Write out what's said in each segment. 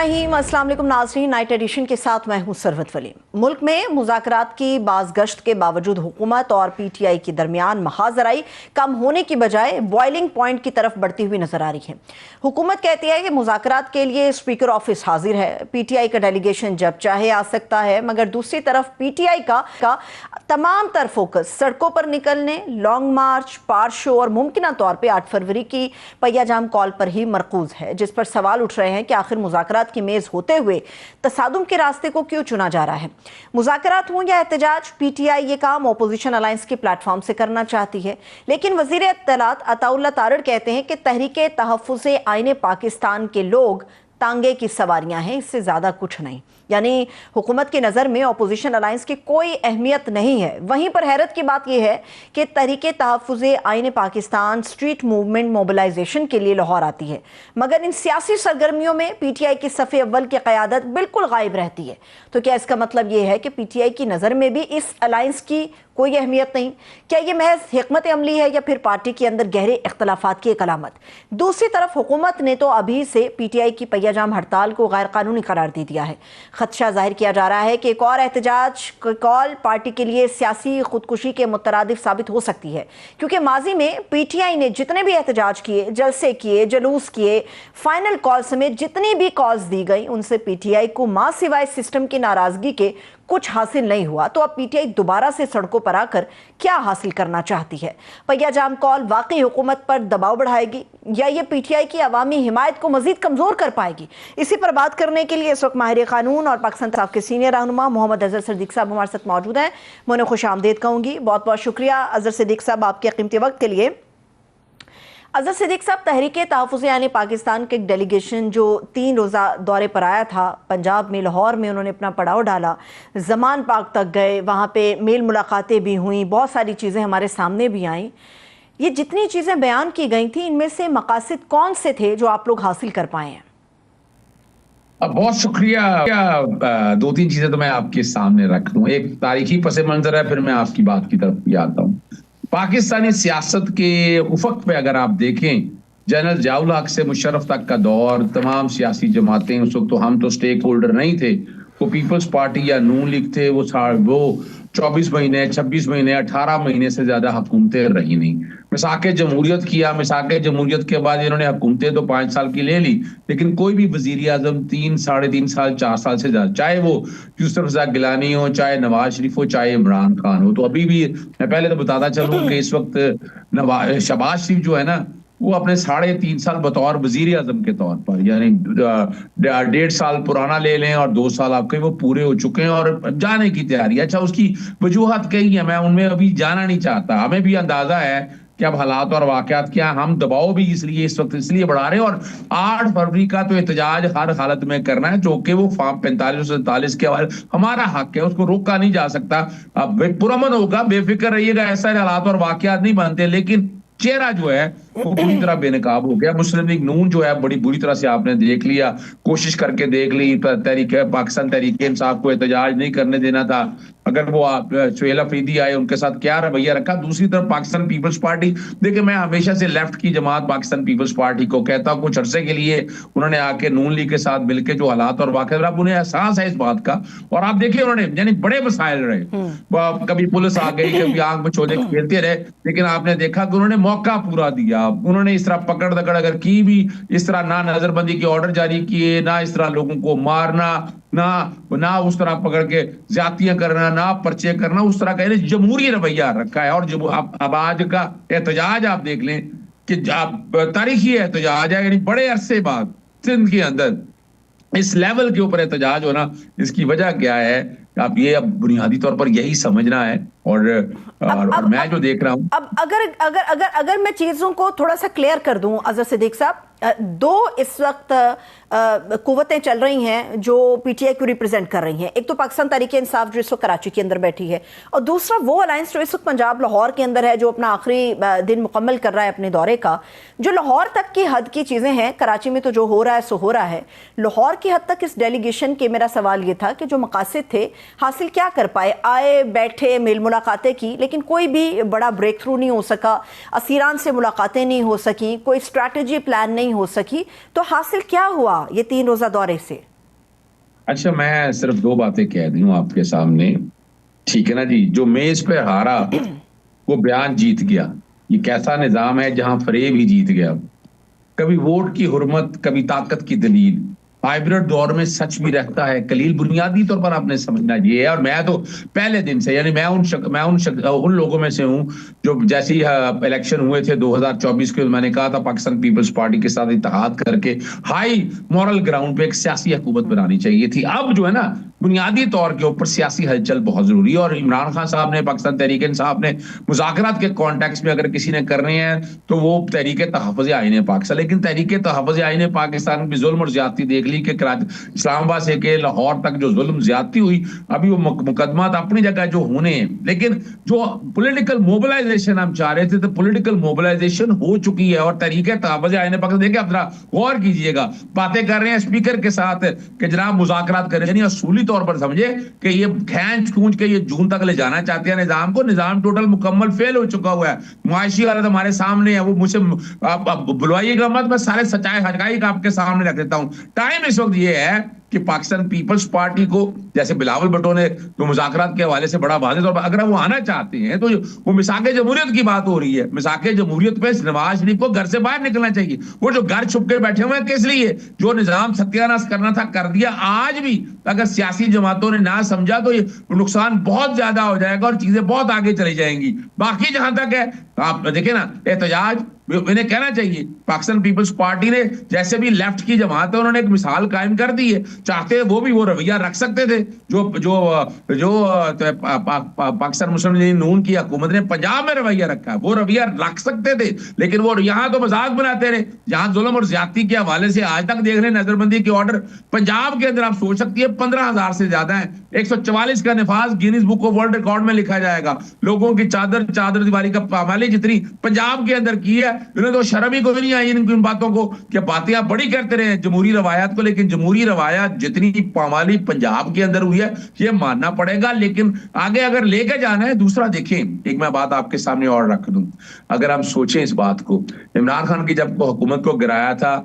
रहीम, अस्सलाम वालेकुम नाज़रीन। नाइट एडिशन के साथ मैं हूं सरवत वली। मुल्क में मुज़ाकरात की बाज़गश्त के बावजूद हुकूमत और PTI के दरमियान महाजराई कम होने की बजाय बॉइलिंग पॉइंट की तरफ बढ़ती हुई नजर आ रही है। हुकूमत कहती है कि मुज़ाकरात के लिए स्पीकर ऑफिस हाजिर है, PTI का डेलीगेशन जब चाहे आ सकता है, मगर दूसरी तरफ PTI का तमाम तर फोकस सड़कों पर निकलने, लॉन्ग मार्च, पार शो और मुमकिना तौर पर 8 फरवरी की पहिया-जाम कॉल पर ही मरकूज है, जिस पर सवाल उठ रहे हैं कि आखिर मुज़ाकरात की मेज होते हुए तसादुम के रास्ते को क्यों चुना जा रहा है। मुज़ाकरात हों या एहतजाज, PTI ये काम अपोजिशन अलायंस के प्लेटफॉर्म से करना चाहती है, लेकिन वज़ीर इत्तलात अताउल्लाह तारड़ कहते हैं कि तहरीके तहफ़्फ़ुज़े आईने पाकिस्तान के लोग तांगे की सवारियां हैं, इससे ज़्यादा कुछ नहीं। यानी हुकूमत की नज़र में अपोजिशन अलायंस की कोई अहमियत नहीं है। वहीं पर हैरत की बात यह है कि तहरीके तहफ़्फ़ुज़े आईने पाकिस्तान स्ट्रीट मूवमेंट मोबिलाइजेशन के लिए लाहौर आती है, मगर इन सियासी सरगर्मियों में PTI की सफ़े अव्वल की क़यादत बिल्कुल गायब रहती है। तो क्या इसका मतलब ये है कि PTI की नज़र में भी इस अलायंस की कोई अहमियत नहीं? क्या ये महज हिकमत अमली है या फिर पार्टी के अंदर गहरे इख्तलाफात की एक अलामत? दूसरी तरफ हुकूमत ने तो अभी से PTI की पहिया-जाम हड़ताल को गैर कानूनी करार दे दिया है। खदशा जाहिर किया जा रहा है कि एक और एहतजाज कॉल पार्टी के लिए सियासी खुदकुशी के मुतरादिफ साबित हो सकती है, क्योंकि माजी में PTI ने जितने भी एहतजाज किए, जलसे किए, जलूस किए, फाइनल कॉल समेत जितनी भी कॉल्स दी गई, उनसे PTI को मां सिवाय सिस्टम की नाराजगी के कुछ हासिल नहीं हुआ। तो अब PTI दोबारा से सड़कों पर आकर क्या हासिल करना चाहती है? पहिया-जाम कॉल वाकई हुकूमत पर दबाव बढ़ाएगी या ये PTI की अवामी हिमायत को मजीद कमजोर कर पाएगी? इसी पर बात करने के लिए इस वक्त माहिर कानून और पाकिस्तान तहफ़्फ़ुज़ के सीनियर रहनुमा मोहम्मद अज़हर सिद्दीक़ साहब हमारे साथ मौजूद हैं। मैं उन्हें खुश आमदीद कहूँगी। बहुत बहुत शुक्रिया अज़हर सिद्दीक़ साहब आपके कीमती वक्त के लिए। अज़हर सिद्दीक़ साहब, तहरीके तहफ़्फ़ुज़े यानी पाकिस्तान के एक डेलीगेशन जो 3 रोज़ा दौरे पर आया था पंजाब में, लाहौर में उन्होंने अपना पड़ाव डाला, ज़मान पाक तक गए, वहाँ पे मेल मुलाकातें भी हुई, बहुत सारी चीज़ें हमारे सामने भी आईं। ये जितनी चीज़ें बयान की गई थी, इनमें से मकासद कौन से थे जो आप लोग हासिल कर पाए हैं? बहुत शुक्रिया। 2-3 चीजें तो मैं आपके सामने रख दूं। एक तारीखी पस मंजर है, फिर मैं आपकी बात की तरफ भी आता हूँ। पाकिस्तानी सियासत के उफक पे अगर आप देखें, जनरल जियाउल हक से मुशर्रफ तक का दौर, तमाम सियासी जमातें, उस वक्त तो हम तो स्टेक होल्डर नहीं थे, वो पीपल्स पार्टी या नून लीग थे, वो 24 महीने, 26 महीने, 18 महीने से ज्यादा हुकूमतें रही नहीं। मिसाके जमहूरियत किया, मिसाके जमहूरियत के बाद इन्होंने हुकूमतें तो 5 साल की ले ली, लेकिन कोई भी वजीर आजम 3, 3.5 साल, 4 साल से ज्यादा, चाहे वो यूसुफ रज़ा गिलानी हो, चाहे नवाज शरीफ हो, चाहे इमरान खान हो। तो अभी भी मैं पहले तो बताता चलूं कि इस वक्त शहबाज शरीफ जो है ना, वो अपने 3.5 साल बतौर वजीर आजम के तौर पर, यानी 1.5 साल पुराना ले लें और 2 साल आपके वो पूरे हो चुके हैं और जाने की तैयारी। अच्छा, उसकी वजूहत कही है, मैं उनमें अभी जाना नहीं चाहता। हमें भी अंदाजा है कि अब हालात और वाकयात क्या, हम दबाव भी इसलिए इस वक्त इसलिए बढ़ा रहे हैं। और 8 फरवरी का तो एहतजाज हर हालत में करना है, जो कि वो फॉर्म 45-47 के हवाले हमारा हक है, उसको रोका नहीं जा सकता। अब पुरअमन होगा, बेफिक्र रहिएगा, ऐसा हालात और वाकयात नहीं बनते, लेकिन चेहरा जो है वो पूरी तरह बेनकाब हो गया। मुस्लिम लीग नून जो है बड़ी बुरी तरह से आपने देख लिया, कोशिश करके देख ली। पाकिस्तान तहरीक इंसाफ को एहतजाज नहीं करने देना था। अगर वो सुहेल अफरीदी आए, उनके साथ क्या रवैया रखा। दूसरी तरफ पाकिस्तान पीपल्स पार्टी, देखिए मैं हमेशा से लेफ्ट की जमात पाकिस्तान पीपल्स पार्टी को कहता हूँ, कुछ अरसे के लिए उन्होंने आके नून लीग के साथ मिलकर जो हालात और वाकई, अब उन्हें एहसास है इस बात का, और आप देखिए उन्होंने यानी बड़े मसाइल रहे, कभी पुलिस आ गई, कभी आंख में चोले खेलते रहे, लेकिन आपने देखा कि उन्होंने मौका पूरा दिया। उन्होंने इस तरह पकड़ दकड़ अगर की भी, इस तरह ना नजरबंदी के ऑर्डर जारी किए, ना इस तरह लोगों को मारना, ना उस तरह पकड़ के ज्यादतियां करना, ना पर्चे करना, उस तरह का जमहूरी रवैया रखा है। और जब अब आज का एहतजाज आप देख लें कि तारीखी एहतजाज है, यानी बड़े अरसे बाद सिंध के अंदर इस लेवल के ऊपर एहतजाज होना, इसकी वजह क्या है? आप ये अब बुनियादी तौर पर यही समझना है। और मैं जो देख रहा हूं, अब अगर मैं चीजों को थोड़ा सा क्लियर कर दूं अज़हर सिद्दीक़ साहब, 2 इस वक्त कुव्वतें चल रही हैं जो PTI को रिप्रेजेंट कर रही हैं। एक तो पाकिस्तान तहरीक इंसाफ जो इस वक्त कराची के अंदर बैठी है, और दूसरा वो अलायंस जो इस वक्त पंजाब लाहौर के अंदर है, जो अपना आखिरी दिन मुकम्मल कर रहा है अपने दौरे का। जो लाहौर तक की हद की चीज़ें हैं, कराची में तो जो हो रहा है सो हो रहा है। लाहौर की हद तक इस डेलीगेशन के मेरा सवाल ये था कि जो मकासद थे हासिल क्या कर पाए? आए, बैठे, मेल मुलाकातें की, लेकिन कोई भी बड़ा ब्रेक थ्रू नहीं हो सका, असीरान से मुलाकातें नहीं हो सकी, कोई स्ट्रैटेजी प्लान नहीं हो सकी। तो हासिल क्या हुआ ये 3 रोज़ा दौरे से? अच्छा, मैं सिर्फ दो बातें कह दी हूँ आपके सामने, ठीक है ना जी। जो मेज पे हारा वो बयान जीत गया। ये कैसा निजाम है जहां फरेब ही जीत गया। कभी वोट की हुर्मत, कभी ताकत की दलील। हाइब्रिड दौर में सच भी रहता है कलील। बुनियादी तौर पर आपने समझना ये है, और मैं तो पहले दिन से, यानी मैं उन लोगों में से हूं जो जैसे ही इलेक्शन हुए थे 2024 के, मैंने कहा था पाकिस्तान पीपल्स पार्टी के साथ इत्तेहाद करके हाई मॉरल ग्राउंड पे एक सियासी हुकूमत बनानी चाहिए थी। अब जो है ना, बुनियादी तौर के ऊपर सियासी हलचल बहुत जरूरी है। और इमरान खान साहब ने, पाकिस्तान तहरीक इंसाफ ने मुज़ाकरात के कॉन्टेक्स्ट में अगर किसी ने करने हैं तो वो तहरीक तहफ़्फ़ुज़ आईन पाकिस्तान। लेकिन तहरीक तहफ़्फ़ुज़ आईन पाकिस्तान भी जुल्म और ज्यादती देख ली कि इस्लामाबाद से के लाहौर तक जो जुल्म ज्यादती हुई, अभी वो मुकदमा अपनी जगह जो होने हैं, लेकिन जो पॉलिटिकल मोबिलाइजेशन हम चाह रहे थे तो पॉलिटिकल मोबिलाइजेशन हो चुकी है। और तहरीक तहफ़्फ़ुज़ आईन पाकिस्तान, देखिए आप जरा गौर कीजिएगा, बातें कर रहे हैं स्पीकर के साथ कि जनाब मुज़ाकरात करें, यानी असूली तौर पर समझे कि ये खींच खूंच के ये जून तक ले जाना चाहते हैं निजाम को। निजाम टोटल मुकम्मल फेल हो चुका हुआ है। मुआशी हालत हमारे सामने है। वो मुझे बुलवाइएगा मत, मैं सारे सच्चाई हकाइक आपके सामने रख देता हूं। टाइम इस वक्त ये है कि पाकिस्तान पीपल्स पार्टी को, जैसे बिलावल भुट्टो ने तो मुज़ाकरात के हवाले से बड़ा वाज़ेह तौर पर, अगर वो आना चाहते हैं तो वो मिसाके जमहूरियत की बात हो रही है। मिसाके जमहूरियत पे नवाज शरीफ को घर से बाहर निकलना चाहिए। वो जो घर छुप के बैठे हुए हैं किस लिए? जो निजाम सत्यानाश करना था कर दिया। आज भी अगर सियासी जमातों ने ना समझा तो ये नुकसान बहुत ज्यादा हो जाएगा और चीजें बहुत आगे चली जाएंगी। बाकी जहां तक है, आप देखें ना, एहतजाज इन्हें कहना चाहिए। पाकिस्तान पीपल्स पार्टी ने, जैसे भी लेफ्ट की जमात है, उन्होंने एक मिसाल कायम कर दी है। चाहते वो भी वो रवैया रख सकते थे जो जो जो पाकिस्तान मुस्लिम लीग नून की हुकूमत ने पंजाब में रवैया रखा है, वो रवैया रख सकते थे। लेकिन वो यहाँ तो मजाक बनाते रहे। जहां जुल्म और ज्यादती के हवाले से आज तक देख रहे नजरबंदी के ऑर्डर पंजाब के अंदर, आप सोच सकती है 15,000 से ज्यादा है। 144 का निफाज Guinness book of world record में लिखा जाएगा। लोगों की चादर दीवारी का पामाली जितनी पंजाब के अंदर की है, उन्हें तो शर्म ही कोई नहीं आई इन बातों को कि बातें आप बड़ी करते रहे जमहूरी रवायत को। लेकिन जमहूरी रवायत जितनी पामाली पंजाब के अंदर हुई है ये मानना पड़ेगा। लेकिन आगे अगर लेके जाना है, दूसरा देखें, एक मैं बात आपके सामने और रख दूं। अगर हम सोचें इस बात को, इमरान खान की जब हुकूमत को गिराया था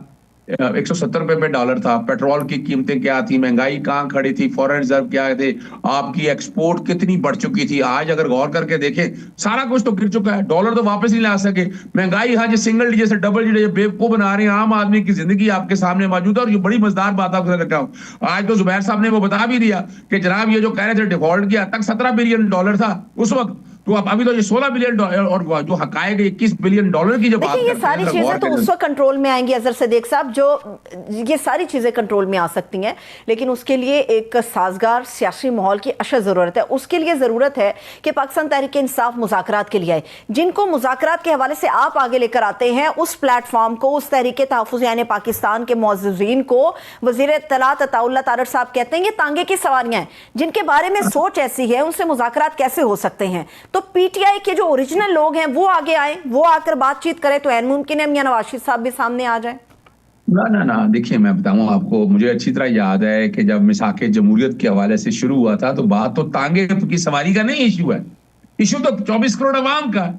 170 रुपए पे डॉलर था, पेट्रोल की कीमतें क्या थी, महंगाई कहां खड़ी थी, फॉरेन रिजर्व क्या थे, आपकी एक्सपोर्ट कितनी बढ़ चुकी थी। आज अगर गौर करके देखें, सारा कुछ तो गिर चुका है। डॉलर तो वापस नहीं ला सके। महंगाई हाँ, सिंगल डिजिट से डबल डिजिट बेवकूफ बना रहे हैं आम आदमी की जिंदगी आपके सामने मौजूद है। और ये बड़ी मजेदार बात आपको रखा हूं, आज तो जुबैर साहब ने वो बता भी दिया कि जनाब ये जो कह रहे थे डिफॉल्ट किया तक 17 बिलियन डॉलर था उस वक्त, तो अब अभी तो ये 16 बिलियन डॉलर और जो हकाए गए 21 बिलियन डॉलर की जो बात ये सारी चीजें तो उस वक्त कंट्रोल में आएंगी अजहर सदीक साहब, जो ये सारी चीजें कंट्रोल में आ सकती हैं। लेकिन उसके लिए एक साजगार सियासी माहौल की अशद जरूरत है। उसके लिए जरूरत है कि पाकिस्तान तहरीक इंसाफ मुज़ाकरात के लिए आए। जिनको मुज़ाकरात के हवाले से आप आगे लेकर आते हैं, उस प्लेटफॉर्म को, उस तहरीक तहफ़्फ़ुज़ यानी पाकिस्तान के मुअज़्ज़िज़ीन को वज़ीर इत्तलात अताउल्लाह तारड़ साहब कहते हैं ये तांगे की सवारियां हैं। जिनके बारे में सोच ऐसी है उनसे मुज़ाकरात कैसे हो सकते हैं? तो पीटीआई के जो ओरिजिनल लोग हैं वो आगे आए, वो आकर बातचीत करें तो ऐन मुमकिन है मियां नवाज शरीफ साहब भी सामने आ जाए। ना, देखिए मैं बताऊं आपको, मुझे अच्छी तरह याद है कि जब मिसाके जमहूरियत के हवाले से शुरू हुआ था तो बात तो तांगे की सवारी का नहीं इशू है। इशू तो 24 करोड़ अवाम का,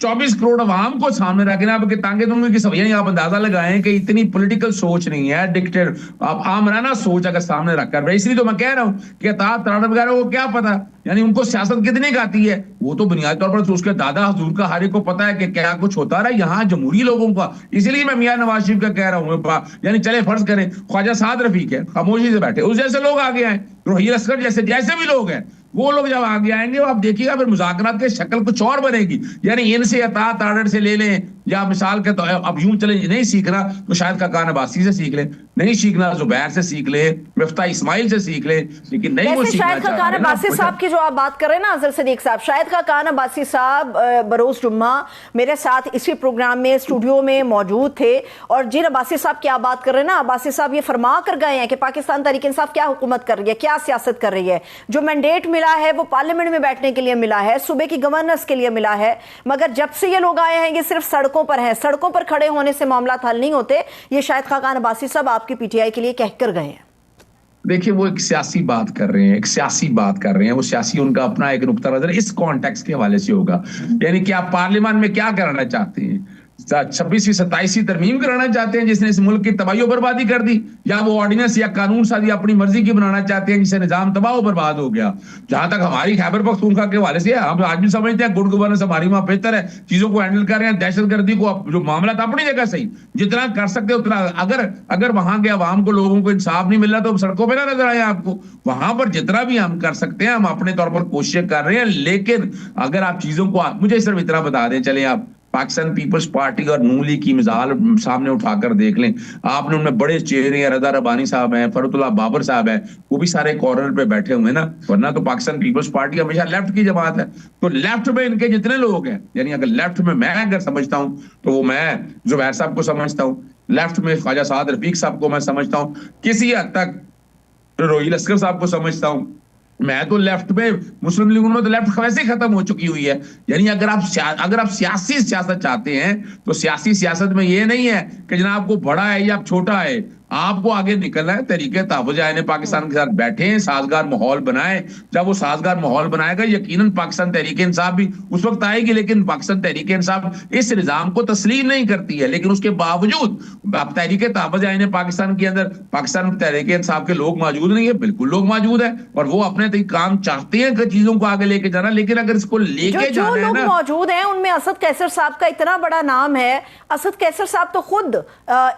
24 करोड़ अवाम को सामने रखना। आपके तांगे तुंगे की सवारियां, आप अंदाजा लगाएं कि इतनी पॉलिटिकल सोच नहीं है, डिक्टेटर आप आमराना सोच अगर सामने रखकर, इसलिए तो मैं कह रहा हूं कि अताअत तराड़ वगैरह को क्या पता, यानी उनको सियासत कितनी आती है। वो तो बुनियादी तौर पर तो उसके दादा हजूर का हर एक को पता है कि क्या कुछ होता रहा यहाँ जमहूरी लोगों का। इसलिए मैं मियां नवाज शरीफ का कह रहा हूँ, यानी चले फर्ज करें ख्वाजा साद रफीक है, खामोशी से बैठे, उस जैसे लोग आगे आए, रोहित असगर जैसे भी लोग हैं, वो लोग जब आगे आएंगे आप देखिएगा फिर मुज़ाकरात की शक्ल कुछ और बनेगी। यानी इनसे अताअत तराड़ से ले लें, या मिसाल के तो अब यूं चले, नहीं सीखना तो शायद काकान अब्बासी से सीख ले, नहीं सीखना जुबैर से सीख ले, मिफ्ता इस्माइल से सीख ले, लेकिन नहीं वो सीखना शायद काकान अब्बासी साहब की जो आप बात कर रहे हैं ना अजहर सदीक साहब, शायद काकान अब्बासी साहब बरोज जुम्मा मेरे साथ इसी प्रोग्राम में स्टूडियो में मौजूद थे। और जिन अब्बासी साहब की आप बात कर रहे हैं ना, अब्बासी साहब ये फरमा कर गए हैं कि पाकिस्तान तहरीक इंसाफ क्या हुकूमत कर रही है, क्या सियासत कर रही है। जो मैंडेट मिला है वो पार्लियामेंट में बैठने के लिए मिला है, सूबे की गवर्नेंस के लिए मिला है, मगर जब से ये लोग आए हैं ये सिर्फ सड़कों पर हैं। सड़कों पर खड़े होने से मामला हल नहीं होते, ये शायद खाकान अब्बासी साहब आपकी पीटीआई के लिए कहकर गए हैं। देखिए वो एक सियासी बात कर रहे हैं, एक सियासी बात कर रहे हैं, वो सियासी उनका अपना एक नुक्ता नजर इस कॉन्टेक्स्ट के हवाले से होगा। यानी कि आप पार्लियामेंट में क्या करना चाहते हैं, 26वीं 27वीं तरमीम कराना चाहते हैं जिसने इस मुल्क की तबाही बर्बादी कर दी, या वो ऑर्डिनेंस या कानून साजी अपनी मर्जी की बनाना चाहते हैं जिससे निजाम तबाह बर्बाद हो गया। जहां तक हमारी खैबर पख्तूनख्वा के हवाले से हम आज भी समझते हैं गुड गवर्नेंस हमारी वहां बेहतर है, चीजों को हैंडल कर रहे हैं, दहशतगर्दी को जो मामला था अपनी जगह सही, जितना कर सकते उतना। अगर वहां के अवाम को, लोगों को इंसाफ नहीं मिल रहा तो सड़कों पर ना नजर आए आपको, वहां पर जितना भी हम कर सकते हैं हम अपने तौर पर कोशिश कर रहे हैं। लेकिन अगर आप चीजों को, मुझे सिर्फ इतना बता दें, चले आप पाकिस्तान पीपल्स पार्टी और नून लीग की मिसाल सामने उठाकर देख लें, आपने उनमें बड़े चेहरे हैं, रजा रबानी साहब हैं, फरुतुल्लाह बाबर साहब हैं, वो भी सारे कॉर्नर पे बैठे हुए हैं ना, वरना तो पाकिस्तान पीपल्स पार्टी हमेशा लेफ्ट की जमात है। तो लेफ्ट में इनके जितने लोग हैं, यानी अगर लेफ्ट में मैं अगर समझता हूं तो वो मैं जुबैर साहब को समझता हूँ, लेफ्ट में ख्वाजा साद रफीक साहब को मैं समझता हूँ, किसी हद तक रोहिल अस्कर साहब को समझता हूँ। मैं तो लेफ्ट में, मुस्लिम लीग में तो लेफ्ट वैसे ही खत्म हो चुकी हुई है। यानी अगर आप सियासी सियासत चाहते हैं तो सियासी सियासत में ये नहीं है कि जनाब को बड़ा है या छोटा है, आपको आगे निकलना है। तरीके तहफ़्फ़ुज़ आईन पाकिस्तान के साथ बैठे, साजगार माहौल बनाए। जब वो साजगार माहौल बनाएगा यकीनन पाकिस्तान तहरीक इंसाफ भी उस वक्त आएगी, लेकिन पाकिस्तान तहरीक इंसाफ इस निजाम को तस्लीम नहीं करती है। लेकिन उसके बावजूद अब तहरीक तहफ़्फ़ुज़ आईन पाकिस्तान के अंदर पाकिस्तान तहरीक इंसाफ के लोग मौजूद नहीं है, बिल्कुल लोग मौजूद है और वो अपने काम चाहते हैं कि चीजों को आगे लेके जाना। लेकिन अगर इसको लेके जो लोग मौजूद हैं उनमें असद कैसर साहब का इतना बड़ा नाम है। असद कैसर साहब तो खुद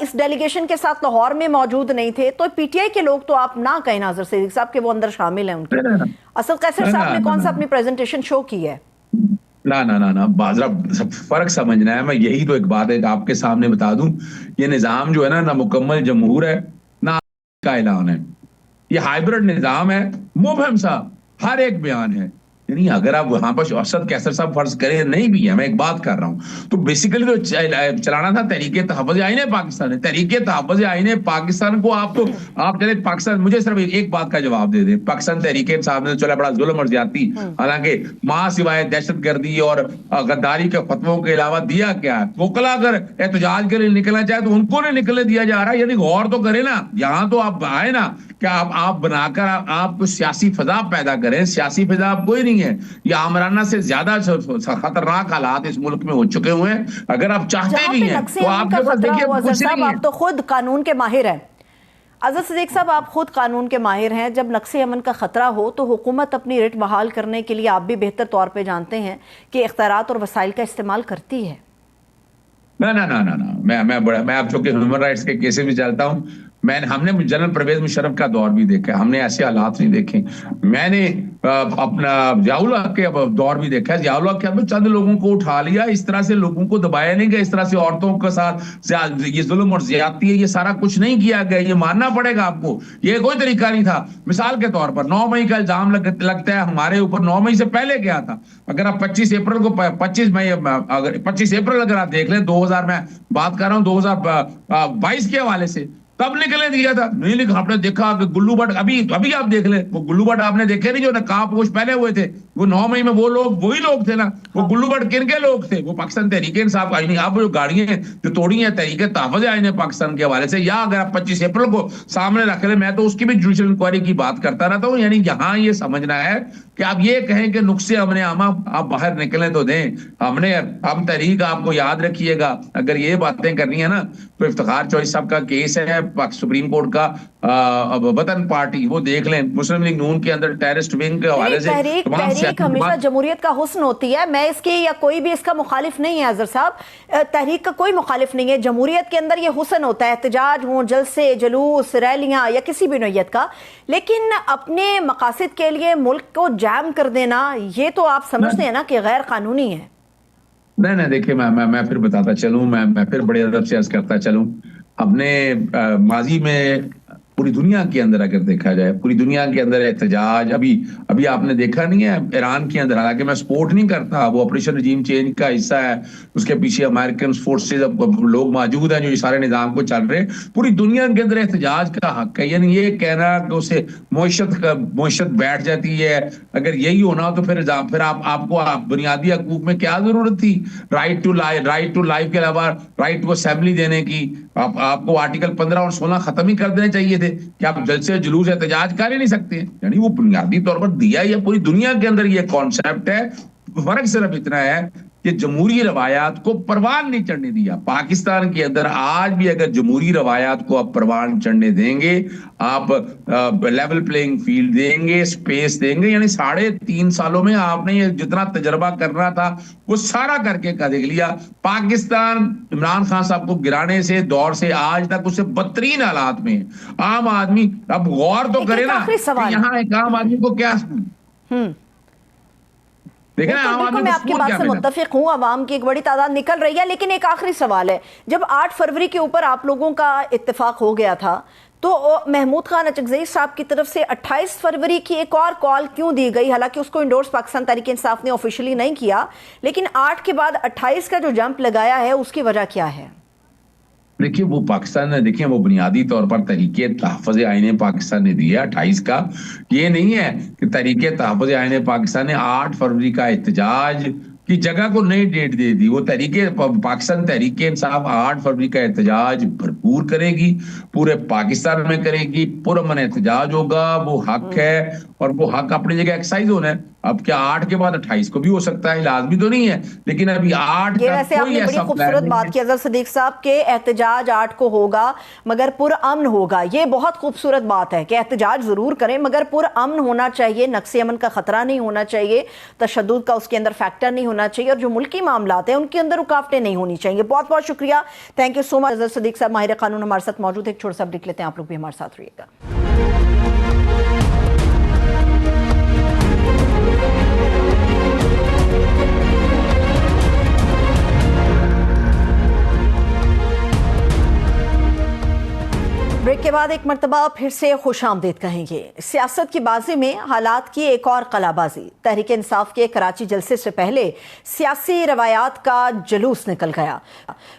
इस डेलीगेशन के साथ लाहौर में मौजूद नहीं थे, तो पीटीआई के लोग तो आप ना कहें नाज़र सिद्दीक साहब के वो अंदर शामिल हैं उनके। असद कैसर साहब ने कौन सा अपनी प्रेजेंटेशन शो की है? ना बाजरा फर्क समझना है। मैं यही तो एक बात है आपके सामने बता दूं, ये निजाम जो है ना मुकम्मल जमहूर है ना का ऐलान है, ये हाइब्रिड निजाम है, मुबहम सा हर एक बयान है। यानी अगर आप वहां पर असद कैसर साहब फर्ज करें नहीं भी है, मैं एक बात कर रहा हूं, तो बेसिकली तो चलाना था तहरीक तहफ़्फ़ुज़ आईन पाकिस्तान है। तहरीक तहफ़्फ़ुज़ आईन पाकिस्तान को आप चले पाकिस्तान, मुझे सिर्फ एक बात का जवाब दे दें, पाकिस्तान तहरीक इंसाफ ने चला बड़ा जुल्म और ज्यादती, हालांकि मां सिवाय दहशतगर्दी और गद्दारी के फतवों के अलावा दिया क्या है? वो कल अगर एहतजाज के लिए निकलना चाहे तो उनको नहीं निकलने दिया जा रहा है। यानी गौर तो करें ना, यहाँ तो आप आए ना क्या आप बनाकर आप कुछ सियासी फिजा पैदा करें। सियासी फिजा आप कोई नहीं है, ये आमराना से ज्यादा खतरनाक हालात इस मुल्क में हो चुके हुए हैं। अगर आप चाहते भी हैं तो आपके पास देखिए कुछ नहीं है। आप तो खुद कानून के माहिर हैं अज़द सिद्दीक साहब, आप खुद कानून के माहिर हैं। जब नक्से अमन का खतरा हो तो हुकूमत अपनी रिट बहाल करने के लिए, आप भी बेहतर तौर पे जानते हैं कि इख्तियारात और वसाइल का इस्तेमाल करती है। ना मैं आप चूंकि ह्यूमन राइट्स के केसेस भी चलता हूँ, हमने जनरल परवेज मुशर्रफ का दौर भी देखा, हमने ऐसे हालात नहीं देखे। मैंने अपना जियाउल हक के दौर भी देखा है। जियाउल हक के चंद लोगों को उठा लिया, इस तरह से लोगों को दबाया नहीं गया, इस तरह से औरतों के साथ ये जुल्म और ज्यादती है, ये सारा कुछ नहीं किया गया। ये मानना पड़ेगा आपको, ये कोई तरीका नहीं था। मिसाल के तौर पर 9 मई का इल्जाम लगता है हमारे ऊपर, 9 मई से पहले क्या था? अगर आप 25 अप्रैल को 25 अप्रैल अगर आप देख लें 2000, मैं बात कर रहा हूँ 2022 के हवाले से, तब निकलने दिया था नहीं लिखा। आपने देखा कि गुल्लू भट्ट, अभी आप देख ले, वो गुल्लू भट्ट आपने देखे नहीं जो नकाबपोश पहने हुए थे, वो 9 मई में वो लोग वही लोग थे ना। वो गुल्लू भट्ट किन के लोग थे? वो पाकिस्तान तहरीक इंसाफ आईन। आप जो गाड़ियां जो तोड़ी हैं तहरीक तहफ़्फ़ुज़ आईन पाकिस्तान के हवाले से, या अगर आप 25 अप्रैल को सामने रख ले, मैं तो उसकी भी जुडिशल इंक्वायरी की बात करता रहता हूँ। यानी यहाँ ये समझना है कि आप ये कहें कि नुक्से हमने आमा आप बाहर निकले तो दें, हम तहरीक आपको याद रखिएगा। अगर ये बातें करनी है ना तो इफ्तिखार चौधरी साहब का केस है सुप्रीम कोर्ट का, वतन पार्टी, वो देख लें। मुस्लिम लीग नून के अंदर टेररिस्ट विंग के हवाले से तहरीक हमेशा जमहूरियत का हुस्न होती है। मैं इसकी या कोई भी इसका मुखालिफ नहीं है अजहर साहब, तहरीक का कोई मुखालिफ नहीं है। जमहूरियत के अंदर ये हुस्न होता है, एहतजाज हो, जलसे जुलूस रैलियां या किसी भी नौयत का, लेकिन अपने मकासद के लिए मुल्क को जाम कर देना, ये तो आप समझते हैं ना कि गैर कानूनी है। नहीं देखिए, मैं फिर बताता चलूं, मैं फिर बड़े अदब से अर्ज करता चलूं। हमने माजी में पूरी दुनिया के अंदर अगर देखा जाए, पूरी दुनिया के अंदर एहतजाज अभी आपने देखा नहीं है ईरान के अंदर, हालांकि मैं सपोर्ट नहीं करता, वो ऑपरेशन रजीम चेंज का हिस्सा है, उसके पीछे अमेरिकन फोर्सेज लोग मौजूद हैं जो ये सारे निजाम को चल रहे हैं। पूरी दुनिया के अंदर एहतजाज का हक है। यानी ये कहना कि उसे मोशत बैठ जाती है, अगर यही होना हो तो फिर आपको बुनियादी हकूक में क्या जरूरत थी? राइट टू लाइफ के अलावा राइट टू असेंबली देने की आपको आर्टिकल 15 और 16 खत्म ही कर देने चाहिए थे कि आप जलसे जुलूस एहतजाज कर ही नहीं सकते। यानी वो बुनियादी तौर पर दिया है, पूरी दुनिया के अंदर ये कॉन्सेप्ट है। फर्क सिर्फ इतना है کہ جمہوری روایات کو پروان نہیں چڑھنے دیا. پاکستان کے اندر آج بھی اگر جمہوری روایات کو آپ پروان چڑھنے دیں گے, آپ لیول پلینگ فیلڈ دیں گے, اسپیس دیں گے, یعنی 3.5 سالوں میں آپ نے یہ جتنا تجربہ کرنا تھا وہ سارا کر کے دیکھ لیا. پاکستان عمران خان صاحب کو گرانے سے دور سے آج تک اس سے بدترین حالات میں ہے. عام آدمی اب غور تو کرے نا کہ یہاں ایک عام آدمی کو کیا دیکھیں نا, بالکل میں آپ کی بات سے متفق ہوں, عوام کی ایک بڑی تعداد نکل رہی ہے. لیکن ایک آخری سوال ہے, جب 8 فروری کے اوپر آپ لوگوں کا اتفاق ہو گیا تھا تو محمود خان اچکزئی صاحب کی طرف سے 28 فروری کی ایک اور کال کیوں دی گئی؟ حالانکہ اس کو انڈورس پاکستان تحریک انصاف نے آفیشلی نہیں کیا, لیکن 8 کے بعد 28 کا جو جمپ لگایا ہے اس کی وجہ کیا ہے؟ دیکھیے وہ پاکستان نے, دیکھیں وہ بنیادی طور پر تحریک تحفظ آئین پاکستان نے دیا 28 کا. یہ نہیں ہے کہ تحریک تحفظ آئین پاکستان نے 8 فروری کا احتجاج کی جگہ کو نئی ڈیٹ دے دی. وہ پاکستان تحریک انصاف 8 فروری کا احتجاج بھرپور کرے گی, پورے پاکستان میں کرے گی, پرامن احتجاج ہوگا. وہ حق ہے اور وہ حق اپنی جگہ ایکسرسائز ہونا ہے. اب کیا 8 کے بعد 28 کو بھی ہو سکتا ہے, لازمی تو نہیں ہے, لیکن ابھی 8 یہ ویسے آپ نے بڑی خوبصورت بات کی اظہر صدیق صاحب کہ احتجاج 8 کو ہوگا مگر پرامن ہوگا. یہ بہت خوبصورت بات ہے کہ احتجاج ضرور کریں مگر پرامن ہونا چاہیے, نقص امن کا خطرہ نہیں ہونا چاہیے, تشدد کا اس کے اندر فیکٹر نہیں ہونا چاہیے, اور جو ملکی معاملات ہیں ان کے اندر رکاوٹیں نہیں ہونی چاہیے. بہت بہت شکریہ, تھینک یو سو مچ. اظہر صدیق صاحب ماہر قانون ہمارے ساتھ موجود ہے. ایک چھوٹا سا بریک لیتے ہیں, آپ لوگ بھی ہمارے ساتھ رہیے گا. بریک کے بعد ایک مرتبہ پھر سے خوش آمدید کہیں گے. سیاست کی بازی میں حالات کی ایک اور قلعہ بازی. تحریک انصاف کے کراچی جلسے سے پہلے سیاسی روایات کا جلوس نکل گیا.